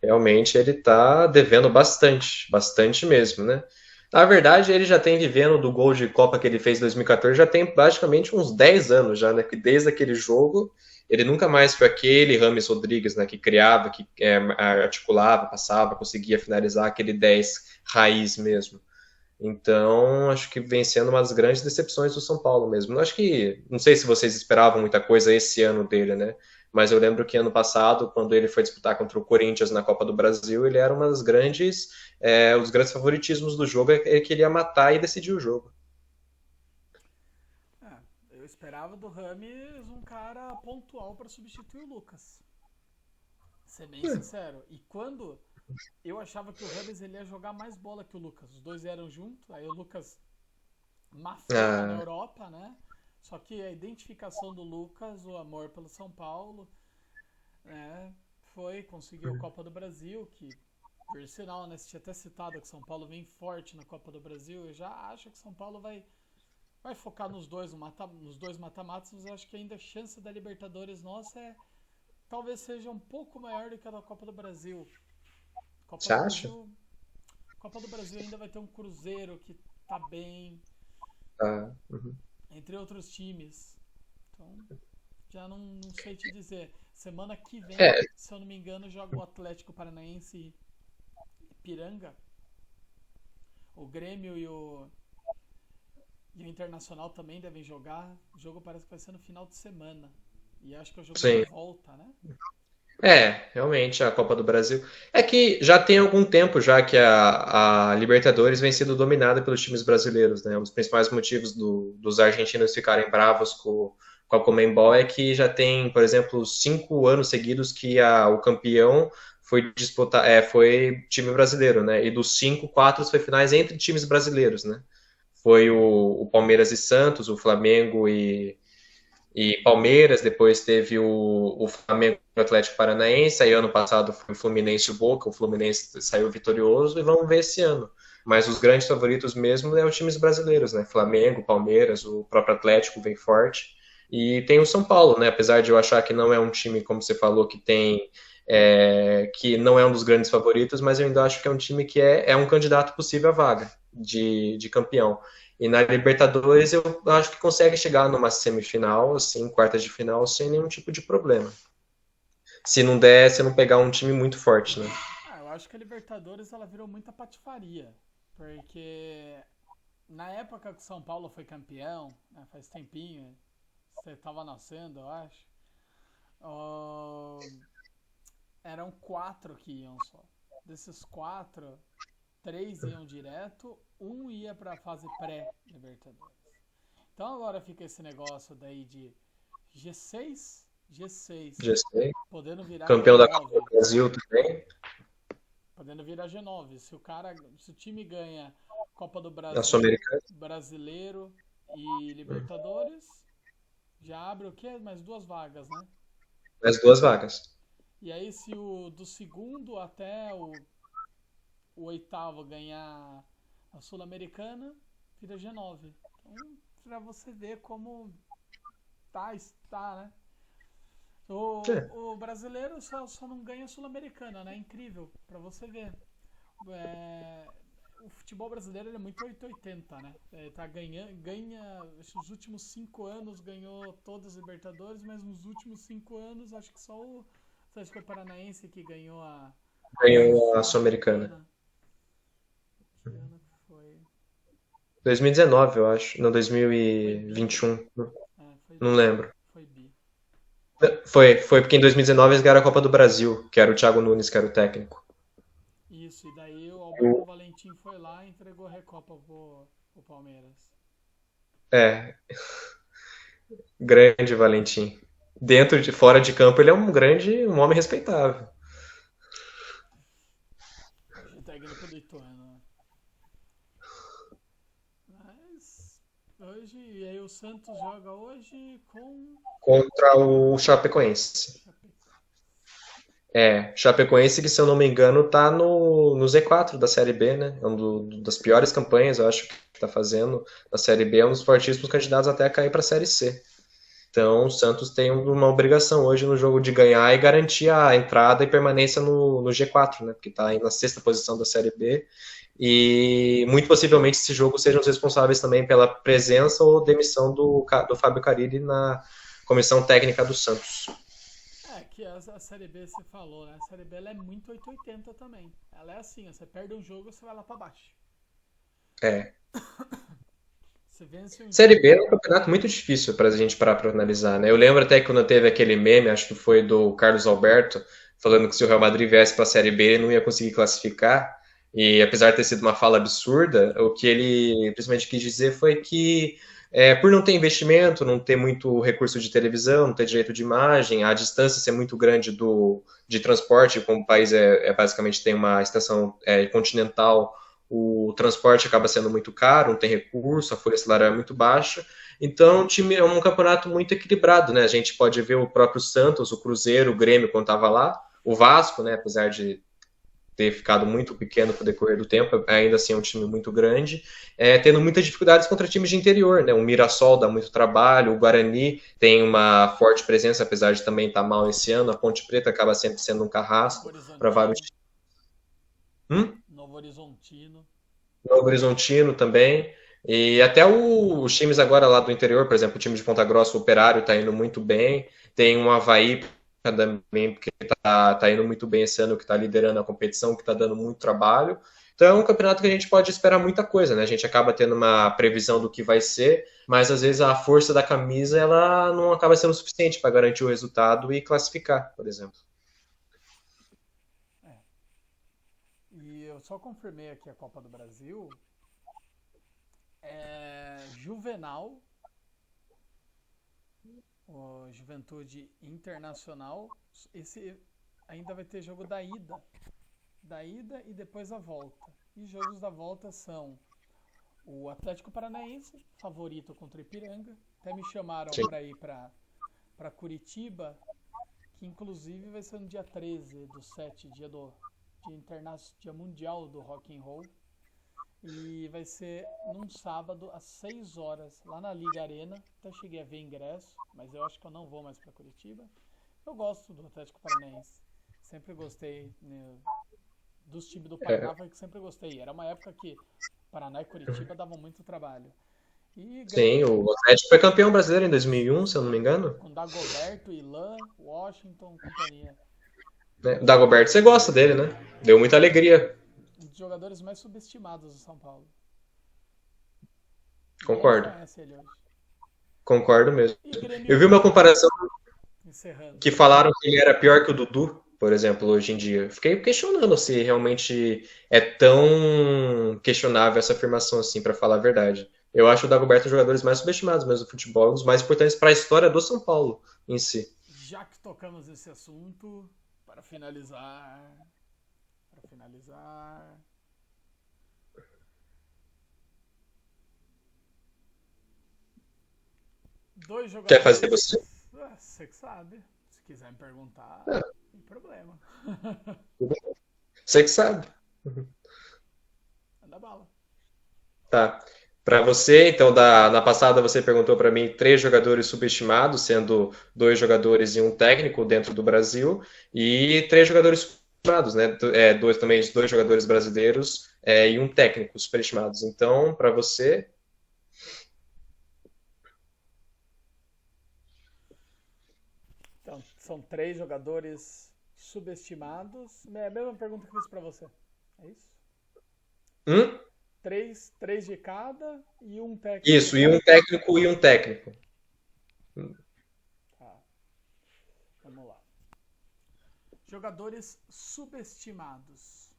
realmente ele tá devendo bastante mesmo, né? Na verdade, ele já tem vivendo do gol de Copa que ele fez em 2014, já tem praticamente uns 10 anos já, né? Que desde aquele jogo ele nunca mais foi aquele Rames Rodrigues, né? Que criava, que articulava, passava, conseguia finalizar aquele 10 raiz mesmo. Então, acho que vem sendo uma das grandes decepções do São Paulo mesmo. Acho que, não sei se vocês esperavam muita coisa esse ano dele, né? Mas eu lembro que ano passado, quando ele foi disputar contra o Corinthians na Copa do Brasil, ele era uma das grandes, os grandes favoritismos do jogo, é que ele ia matar e decidir o jogo. Eu esperava do Rames um cara pontual para substituir o Lucas. Ser bem sincero. E quando eu achava que o Rames ele ia jogar mais bola que o Lucas. Os dois eram juntos, aí o Lucas mafou lá na Ah, Europa, né? Só que a identificação do Lucas, o amor pelo São Paulo, né? Conseguiu a Copa do Brasil, que, por sinal, né? Você tinha até citado que São Paulo vem forte na Copa do Brasil. Eu já acho que São Paulo vai focar nos dois mata-matas, mas eu acho que ainda a chance da Libertadores nossa talvez seja um pouco maior do que a da Copa do Brasil. Copa Você do acha? Brasil, Copa do Brasil ainda vai ter um Cruzeiro que tá bem, Ah, uhum. entre outros times. Então, já não sei te dizer. Semana que vem, É, se eu não me engano, joga o Atlético Paranaense e Ipiranga. O Grêmio e o Internacional também devem jogar. O jogo parece que vai ser no final de semana. E acho que é o jogo da sim. volta, né? Realmente, a Copa do Brasil. É que já tem algum tempo já que a Libertadores vem sendo dominada pelos times brasileiros, né? Um dos principais motivos dos argentinos ficarem bravos com a Conmebol é que já tem, por exemplo, 5 anos seguidos que o campeão foi time brasileiro, né? E dos cinco, quatro foi finais entre times brasileiros, né? Foi o Palmeiras e Santos, o Flamengo e Palmeiras, depois teve o Flamengo e o Atlético Paranaense, aí ano passado foi o Fluminense e o Boca, o Fluminense saiu vitorioso e vamos ver esse ano. Mas os grandes favoritos mesmo é os times brasileiros, né? Flamengo, Palmeiras, o próprio Atlético vem forte. E tem o São Paulo, né? Apesar de eu achar que não é um time, como você falou, que não é um dos grandes favoritos, mas eu ainda acho que é um time que é um candidato possível à vaga de campeão. E na Libertadores eu acho que consegue chegar numa semifinal, assim, quartas de final, sem nenhum tipo de problema. Se não pegar um time muito forte, né? Eu acho que a Libertadores ela virou muita patifaria. Porque na época que o São Paulo foi campeão, né, faz tempinho, você tava nascendo, eu acho. ó, Eram quatro que iam só. Desses quatro, três iam direto, um ia pra fase pré-Libertadores. Então agora fica esse negócio daí de G6, G6, Já sei. podendo virar Campeão da Copa G9, do Brasil também, podendo virar G9. Se o time ganha Copa do na Brasil, Sul-Americana, Brasileiro e Libertadores, já abre o quê? Mais duas vagas, né? as duas vagas. E aí se o do segundo até o oitavo ganhar a Sul-Americana, vira G9. Então, pra você ver como está, né? É, O brasileiro só não ganha a Sul-Americana, né? Incrível, pra você ver. É, o futebol brasileiro ele é muito 880, né? Tá ganha, acho que os últimos 5 anos ganhou todas as Libertadores, mas nos últimos 5 anos acho que só o Atlético Paranaense que ganhou a ganhou a Sul-Americana. Sul-Americana. Que ano que foi? 2019, eu acho. Não, Foi bi. 2021. Foi Não bi. lembro. Foi bi. Foi porque em 2019 eles ganharam a Copa do Brasil, que era o Thiago Nunes, que era o técnico. Isso, e daí o Alberto Valentim foi lá e entregou a Recopa pro Palmeiras. É, grande Valentim. Fora de campo, ele é um homem respeitável. Hoje é técnico do Ituano, né? Mas hoje, e aí o Santos joga hoje com Contra o Chapecoense. Chapecoense. Chapecoense que, se eu não me engano, tá no Z4 da Série B, né? É das piores campanhas, eu acho, que tá fazendo na Série B, é um dos fortíssimos candidatos até a cair para a Série C. Então, o Santos tem uma obrigação hoje no jogo de ganhar e garantir a entrada e permanência no G4, né? Porque está aí na sexta posição da Série B. E muito possivelmente esse jogo sejam os responsáveis também pela presença ou demissão do Fábio Carille na comissão técnica do Santos. Que a Série B você falou, né? A Série B ela é muito 880 também. Ela é assim, ó, você perde um jogo, você vai lá pra baixo. É. Você vence um Série jogo. B é um campeonato muito difícil para a gente parar para analisar, né? Eu lembro até que quando teve aquele meme, acho que foi do Carlos Alberto, falando que se o Real Madrid viesse para a Série B, ele não ia conseguir classificar. E apesar de ter sido uma fala absurda, o que ele principalmente quis dizer foi que, por não ter investimento, não ter muito recurso de televisão, não ter direito de imagem, a distância ser muito grande de transporte, como o país basicamente tem uma extensão continental, o transporte acaba sendo muito caro, não tem recurso, a folha salarial é muito baixa. Então, o time é um campeonato muito equilibrado, né? A gente pode ver o próprio Santos, o Cruzeiro, o Grêmio quando estava lá, o Vasco, né? Apesar de ter ficado muito pequeno com o decorrer do tempo, ainda assim é um time muito grande, tendo muitas dificuldades contra times de interior, né? O Mirassol dá muito trabalho, o Guarani tem uma forte presença, apesar de também estar mal esse ano, a Ponte Preta acaba sempre sendo um Novo carrasco para vários Horizontino. times. Hum? Novo Horizontino. Novo Horizontino também. E até os times agora lá do interior, por exemplo, o time de Ponta Grossa, o Operário, está indo muito bem. Tem um Avaí também, que tá indo muito bem esse ano, que está liderando a competição, que está dando muito trabalho. Então é um campeonato que a gente pode esperar muita coisa, né? A gente acaba tendo uma previsão do que vai ser, mas às vezes a força da camisa ela não acaba sendo suficiente para garantir o resultado e classificar, por exemplo. É. E eu só confirmei aqui a Copa do Brasil. Juvenal, o Juventude Internacional. Esse ainda vai ter jogo da ida e depois a volta. E jogos da volta são o Atlético Paranaense, favorito contra o Ipiranga. Até me chamaram Sim. para ir para Curitiba, que inclusive vai ser no dia 13 do 7, dia mundial do rock and roll. E vai ser num sábado às 6 horas, lá na Liga Arena. Até cheguei a ver ingresso, mas eu acho que eu não vou mais para Curitiba. Eu gosto do Atlético Paranaense. Sempre gostei, né, dos times do Paraná, foi que sempre gostei. Era uma época que Paraná e Curitiba davam muito trabalho. E Sim, ganhou o Atlético foi campeão brasileiro em 2001, se eu não me engano. com Dagoberto, Ilan, Washington, companhia. Né? O Dagoberto, você gosta dele, né? Deu muita alegria. Um dos jogadores mais subestimados do São Paulo. Ninguém Concordo. reconhece ele hoje. Concordo mesmo. E Grêmio Eu vi e uma Inter, comparação encerrando. que falaram que ele era pior que o Dudu, por exemplo, hoje em dia. Fiquei questionando se realmente é tão questionável essa afirmação assim, para falar a verdade. Eu acho o Dagoberto um dos jogadores mais subestimados mesmo do futebol, um dos mais importantes para a história do São Paulo em si. Já que tocamos nesse assunto, para finalizar, para finalizar, dois Quer fazer você? jogadores. Você que sabe. Se quiser me perguntar, Ah, não tem problema. você que sabe. Manda bala. Tá. Para você, então, na passada você perguntou para mim três jogadores subestimados, sendo dois jogadores e um técnico dentro do Brasil, e três jogadores subestimados, né? Dois jogadores brasileiros e um técnico superestimados. Então, para você, Então, são três jogadores subestimados. É a mesma pergunta que eu fiz pra você. É isso? um, Três de cada e um técnico de isso, e um cada? técnico e um técnico. Tá, vamos lá. Jogadores subestimados.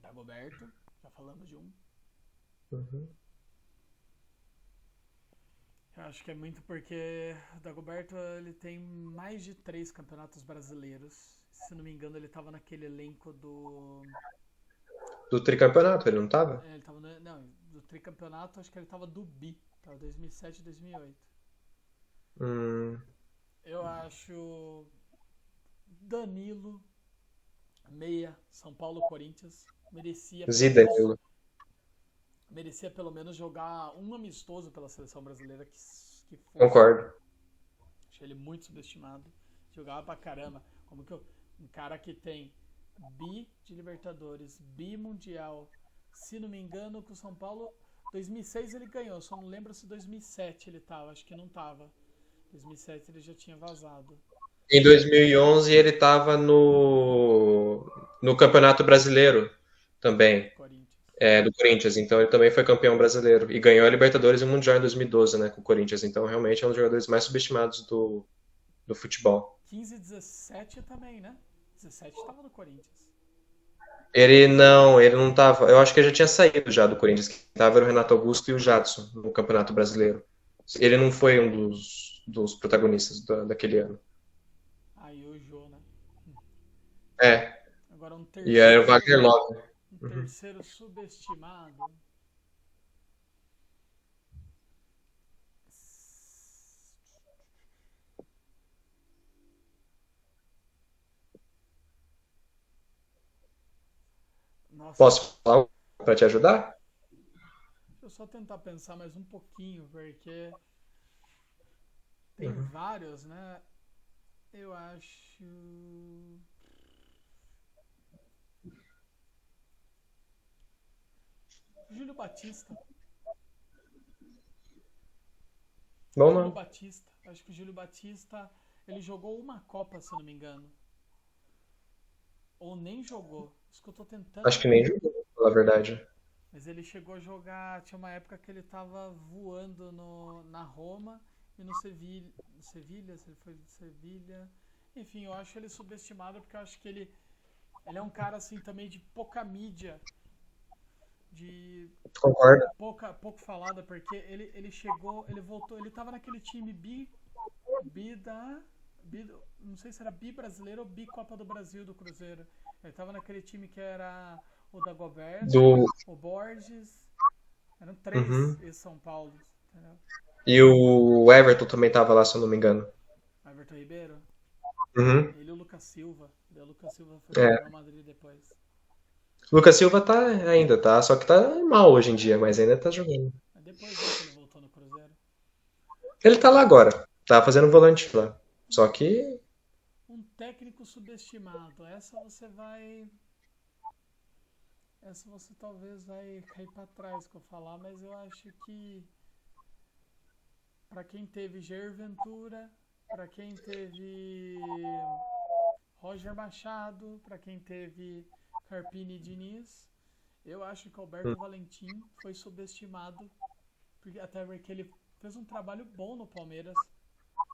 Dagoberto, já falamos de um. Uhum. Eu acho que é muito porque o Dagoberto ele tem mais de 3 campeonatos brasileiros. Se não me engano, ele estava naquele elenco do. Do tricampeonato, ele não tava? Ele tava não, do tricampeonato, acho que ele estava do Bi. Tava 2007 e 2008. Hum, Eu acho Danilo, meia, São Paulo, Corinthians, Zidane, merecia pelo menos jogar um amistoso pela seleção brasileira que fosse. concordo. Achei ele muito subestimado. Jogava pra caramba. Um cara que tem bi de Libertadores, bi mundial. Se não me engano, com o São Paulo, 2006 ele ganhou. Só não lembro se 2007 ele tava. Acho que não tava. 2007 ele já tinha vazado. Em 2011 ele estava no Campeonato Brasileiro também, Corinthians. do Corinthians. Então ele também foi campeão brasileiro e ganhou a Libertadores e o Mundial em 2012, né, com o Corinthians. Então realmente é um dos jogadores mais subestimados do futebol. 15 e 17 também, né? 17 tava no Corinthians. Ele não estava. Eu acho que ele já tinha saído já do Corinthians. Quem estava era o Renato Augusto e o Jadson no Campeonato Brasileiro. Ele não foi um dos protagonistas daquele ano. Aí o Jô, né? É, Agora e era o Wagner Love. um terceiro subestimado. Nossa, Posso falar para te ajudar? deixa eu só tentar pensar mais um pouquinho, porque tem Uhum. vários, né? Eu acho. Júlio Batista. Bom Júlio nome. Batista. Acho que o Júlio Batista, ele jogou uma Copa, se eu não me engano. Ou nem jogou. Isso que eu tô tentando Acho que nem lembrar. jogou, pela verdade. Mas ele chegou a jogar. Tinha uma época que ele tava voando na Roma e no Sevilha. Sevilha, se ele foi de Sevilha. Enfim, eu acho ele subestimado porque eu acho que ele é um cara assim também de pouca mídia, de Concordo. pouco falada, porque ele chegou, ele voltou, ele tava naquele time bi da. Não sei se era bi brasileiro ou bi Copa do Brasil do Cruzeiro. Ele tava naquele time que era o Dagoberto, Do... o Borges. Eram três Uhum. em São Paulo, entendeu? E o Everton também tava lá, se eu não me engano. Everton Ribeiro, Uhum. ele e o Lucas Silva. Daí o Lucas Silva foi pro É. Real Madrid depois. Lucas Silva tá ainda, tá? Só que tá mal hoje em dia, mas ainda tá jogando. Mas depois, né, que ele voltou no Cruzeiro. Ele tá lá agora. Tá fazendo volante lá. Só que. Um técnico subestimado. Essa você talvez vai cair pra trás que eu falar, mas eu acho que pra quem teve Jair Ventura, pra quem teve Roger Machado, pra quem teve Carpini Diniz, eu acho que Alberto Valentim foi subestimado, até porque ele fez um trabalho bom no Palmeiras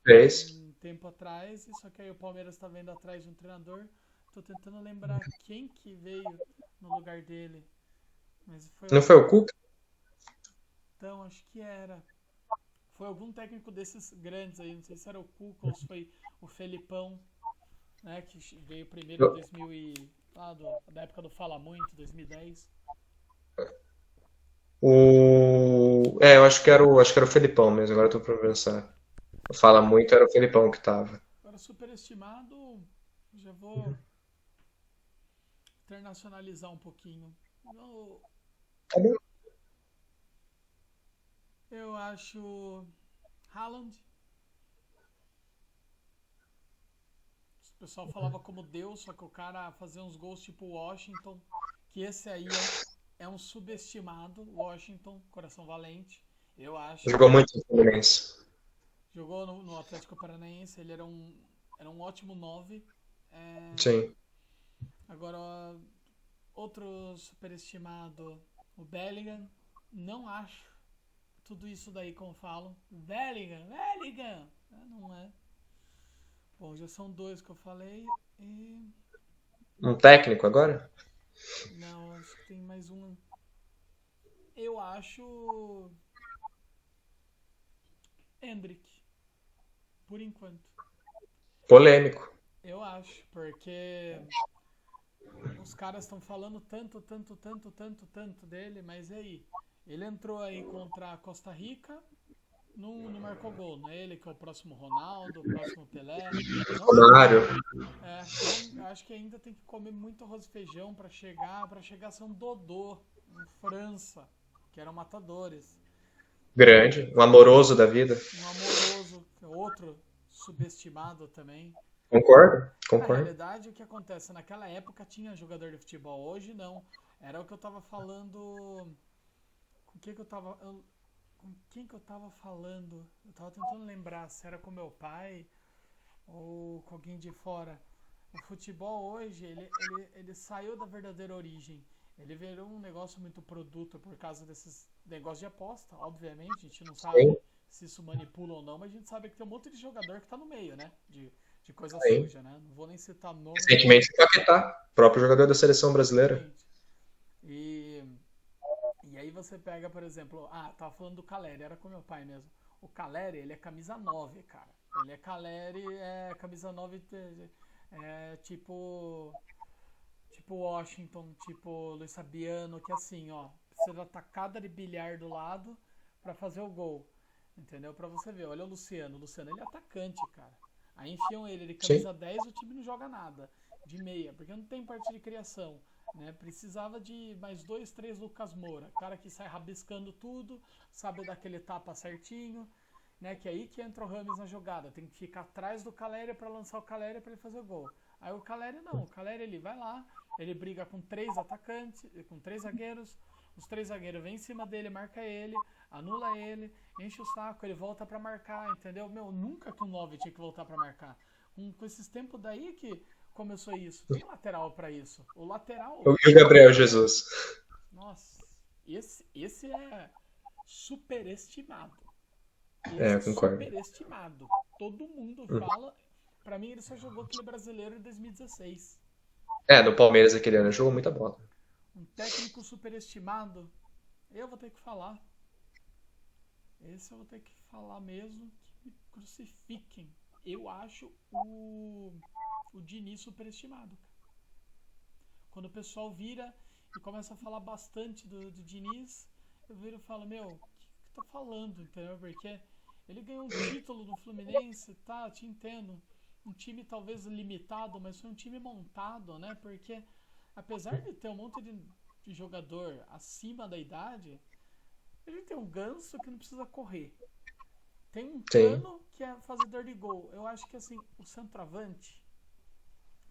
Fez. um tempo atrás, e só que aí o Palmeiras está vendo atrás de um treinador. Tô tentando lembrar quem que veio no lugar dele, mas foi Não foi algum. o Cuca? Então, acho que era. Foi algum técnico desses grandes aí, não sei se era o Cuca ou se foi o Felipão, né, que veio primeiro em 2000 lá da época do Fala Muito, 2010. Eu acho que era o Felipão mesmo, agora eu tô pra pensar. Fala muito, era o Felipão que tava. Agora, superestimado, já vou internacionalizar um pouquinho. Eu, Tá bom. eu acho Haaland. O pessoal falava como Deus, só que o cara fazia uns gols tipo Washington, que esse aí é um subestimado. Washington, coração valente, eu acho. Jogou muito no Fluminense. Jogou no Atlético Paranaense, ele era um ótimo 9. É, Sim. agora, outro superestimado, o Bellingham, não acho tudo isso daí como falam. Bellingham, não é. Bom, já são dois que eu falei e Um técnico agora? não, acho que tem mais um. Eu acho Hendrick, por enquanto. Polêmico. Eu acho, porque os caras estão falando tanto dele, mas e aí? Ele entrou aí contra a Costa Rica, não marcou gol, não é ele que é o próximo Ronaldo, o próximo Pelé. Não Romário. marcou. Então acho que ainda tem que comer muito arroz e feijão para chegar a ser um Dodô, um França, que eram matadores. Grande. Um amoroso da vida. Um amoroso, outro subestimado também. Concordo? Na Concordo. realidade, o que acontece? Naquela época tinha jogador de futebol, hoje não. Era o que eu tava falando. Com quem que eu tava. Com quem que eu tava falando? Eu tava tentando lembrar se era com meu pai ou com alguém de fora. O futebol hoje, ele saiu da verdadeira origem. Ele virou um negócio muito produto por causa desses negócios de aposta, obviamente. A gente não Sim, sabe se isso manipula ou não, mas a gente sabe que tem um monte de jogador que tá no meio, né? De coisa sim. suja, né? Não vou nem citar nome porque. Recentemente o Paquetá, próprio jogador da seleção brasileira. Exatamente. E, e aí você pega, por exemplo, tava falando do Caleri, era com meu pai mesmo. O Caleri, ele é camisa 9, cara. Ele é Caleri, camisa 9, tipo Washington, tipo Luiz Fabiano, que assim, ó, precisa da tacada de bilhar do lado pra fazer o gol. Entendeu? Pra você ver, olha o Luciano. O Luciano, ele é atacante, cara. Aí enfiam ele de Sim, camisa 10, o time não joga nada. De meia, porque não tem parte de criação. né? Precisava de mais dois, três Lucas Moura, cara que sai rabiscando tudo, sabe dar aquele tapa certinho, né? Que é aí que entra o Rames na jogada, tem que ficar atrás do Caleri para lançar o Caleri para ele fazer o gol. Aí o Caleri não, o Caleri ele vai lá, ele briga com três atacantes, com três zagueiros, os três zagueiros vêm em cima dele, marca ele, anula ele, enche o saco, ele volta pra marcar, entendeu? Meu, nunca que um 9 tinha que voltar pra marcar. Com esses tempos daí que começou isso. Tem lateral pra isso. O lateral, E o Gabriel Jesus? nossa, esse é superestimado. É, Esse eu é concordo. superestimado. Todo mundo fala. Pra mim, ele só jogou aquele brasileiro em 2016. É, no Palmeiras aquele ano jogou muita bola. Um técnico superestimado. Eu vou ter que falar. Esse eu vou ter que falar mesmo que me crucifiquem. Eu acho o Diniz superestimado. Quando o pessoal vira e começa a falar bastante do Diniz, eu viro e falo, meu, o que tá falando, entendeu? Porque ele ganhou um título no Fluminense, tá, te entendo. Um time talvez limitado, mas foi um time montado, né? Porque apesar de ter um monte de jogador acima da idade, a gente tem um Ganso que não precisa correr. Tem um Sim, Cano que é fazedor de gol. Eu acho que assim, o centroavante.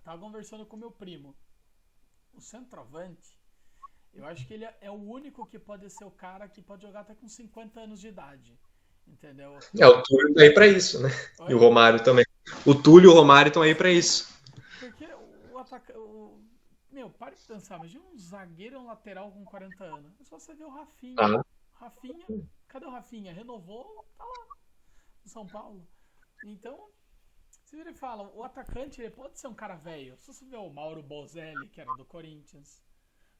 Tava conversando com meu primo. O centroavante, eu acho que ele é o único que pode ser o cara que pode jogar até com 50 anos de idade. Entendeu? é, o Túlio tá aí pra isso, né? E o Oi? Romário também. O Túlio e o Romário estão aí pra isso. Porque o ataque. Meu, pare de pensar, imagina um zagueiro e um lateral com 40 anos. É só você ver o Rafinha. Ah, Rafinha, cadê o Rafinha? Renovou, tá lá, no São Paulo. Então, se ele fala, o atacante ele pode ser um cara velho. Se você vê o Mauro Bozelli, que era do Corinthians,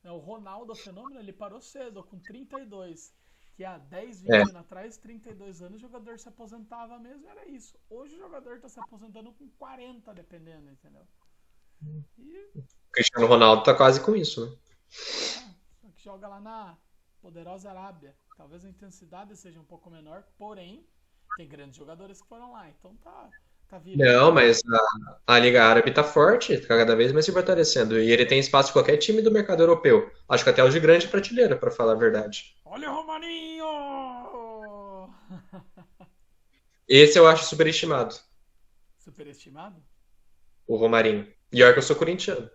né, o Ronaldo Fenômeno, ele parou cedo, com 32. Que há 10, é. 20 anos atrás, 32 anos, o jogador se aposentava mesmo, era isso. Hoje o jogador tá se aposentando com 40, dependendo, entendeu? E O Cristiano Ronaldo tá quase com isso, né? só que joga lá na poderosa Arábia. Talvez a intensidade seja um pouco menor, porém, tem grandes jogadores que foram lá, então tá Não, virando. mas a Liga Árabe tá forte, tá cada vez mais se fortalecendo. E ele tem espaço em qualquer time do mercado europeu. Acho que até os de grande prateleira, pra falar a verdade. Olha o Romarinho! Esse eu acho superestimado, Superestimado? o Romarinho. E olha que eu sou corintiano.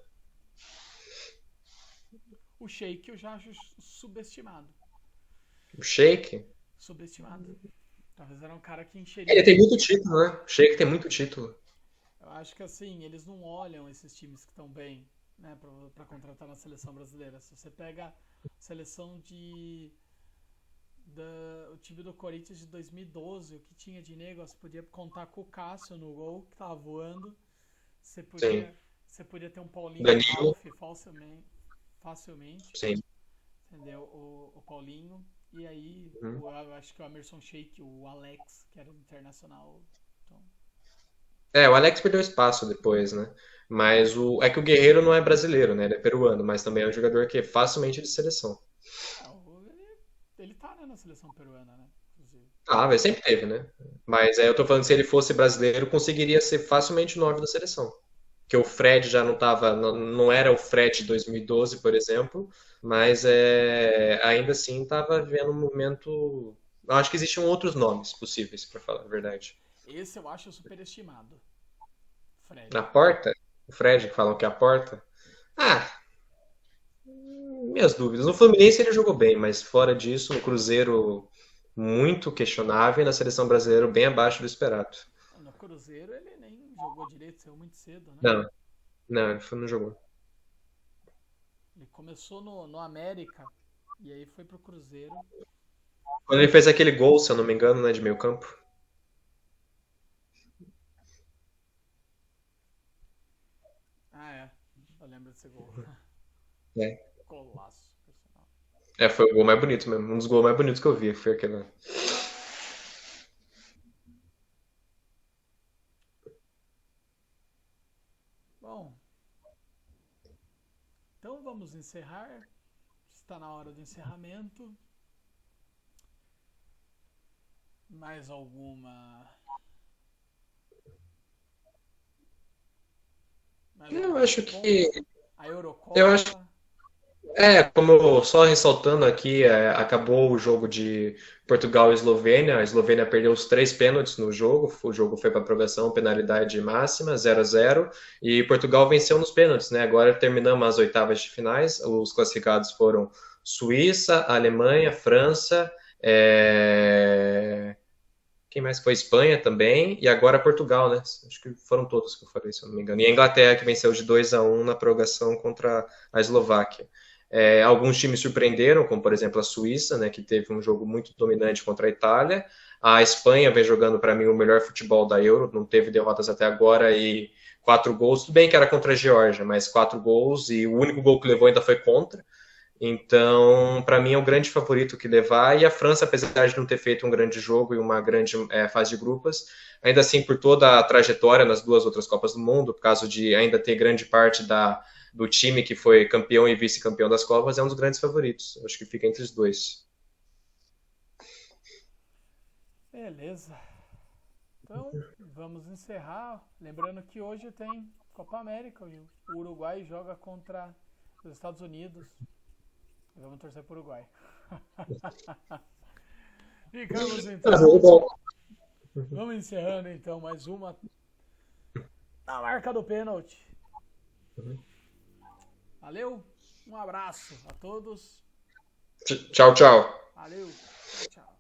O Sheik eu já acho subestimado. O Sheik, Subestimado. Talvez era um cara que encheria ele tem muito muito. título, né? O Sheik tem muito título. Eu acho que assim, eles não olham esses times que estão bem, né, pra contratar na seleção brasileira. Se você pega a seleção o time do Corinthians de 2012, o que tinha de negócio, podia contar com o Cássio no gol, que tava voando. Você Sim. podia, você podia ter um Paulinho Danilo, Ralph facilmente, sim. entendeu? O Paulinho. E aí, Uhum. eu acho que o Emerson Sheik, o Alex, que era do Internacional. Então, É, o Alex perdeu espaço depois, né? Mas é que o Guerreiro não é brasileiro, né? Ele é peruano, mas também é um jogador que é facilmente de seleção. ele tá, né, na seleção peruana, né? Inclusive. Ah, mas sempre teve, né? Mas eu tô falando que se ele fosse brasileiro, conseguiria ser facilmente o 9 da seleção. Que o Fred já não tava, não era o Fred de 2012, por exemplo, mas ainda assim estava vivendo um momento. Eu acho que existiam outros nomes possíveis, para falar a verdade. Esse eu acho superestimado. Na Fred. porta, o Fred, que falam que é a porta. Ah, minhas dúvidas. No Fluminense ele jogou bem, mas fora disso, no Cruzeiro, muito questionável e na seleção brasileira, bem abaixo do esperado. No Cruzeiro ele nem jogou direito, saiu muito cedo, né? Não, não, não jogou. Ele começou no América e aí foi pro Cruzeiro. Quando ele fez aquele gol, se eu não me engano, né, de meio campo. Ah, é. Eu lembro desse gol. É. Golaço, personal. É, foi o gol mais bonito mesmo. Um dos gols mais bonitos que eu vi, foi aquele lá. Bom, então vamos encerrar. Está na hora do encerramento. Mais alguma. Mais Eu algum acho ponto? que. A Eu acho, Eurocopa. Só ressaltando aqui, acabou o jogo de Portugal e Eslovênia. A Eslovênia perdeu os 3 pênaltis no jogo. O jogo foi para prorrogação, penalidade máxima, 0-0. E Portugal venceu nos pênaltis, né? Agora terminamos as oitavas de finais. Os classificados foram Suíça, Alemanha, França, quem mais foi? Espanha também, e agora Portugal, né? Acho que foram todos que eu falei, se eu não me engano. E a Inglaterra, que venceu de 2-1 na prorrogação contra a Eslováquia. Alguns times surpreenderam, como por exemplo a Suíça, né, que teve um jogo muito dominante contra a Itália. A Espanha vem jogando para mim o melhor futebol da Euro, não teve derrotas até agora e 4 gols. Tudo bem que era contra a Geórgia, mas 4 gols e o único gol que levou ainda foi contra. Então, para mim, é o grande favorito que levar. E a França, apesar de não ter feito um grande jogo e uma grande fase de grupos, ainda assim, por toda a trajetória nas 2 outras Copas do Mundo, por causa de ainda ter grande parte do time que foi campeão e vice-campeão das Copas, é um dos grandes favoritos. Acho que fica entre os dois. Beleza. Então, vamos encerrar. Lembrando que hoje tem Copa América. O Uruguai joga contra os Estados Unidos. Vamos torcer para o Uruguai. Ficamos então. Vamos encerrando então mais uma na marca do pênalti. Valeu, um abraço a todos. Tchau, tchau. Valeu, tchau, tchau.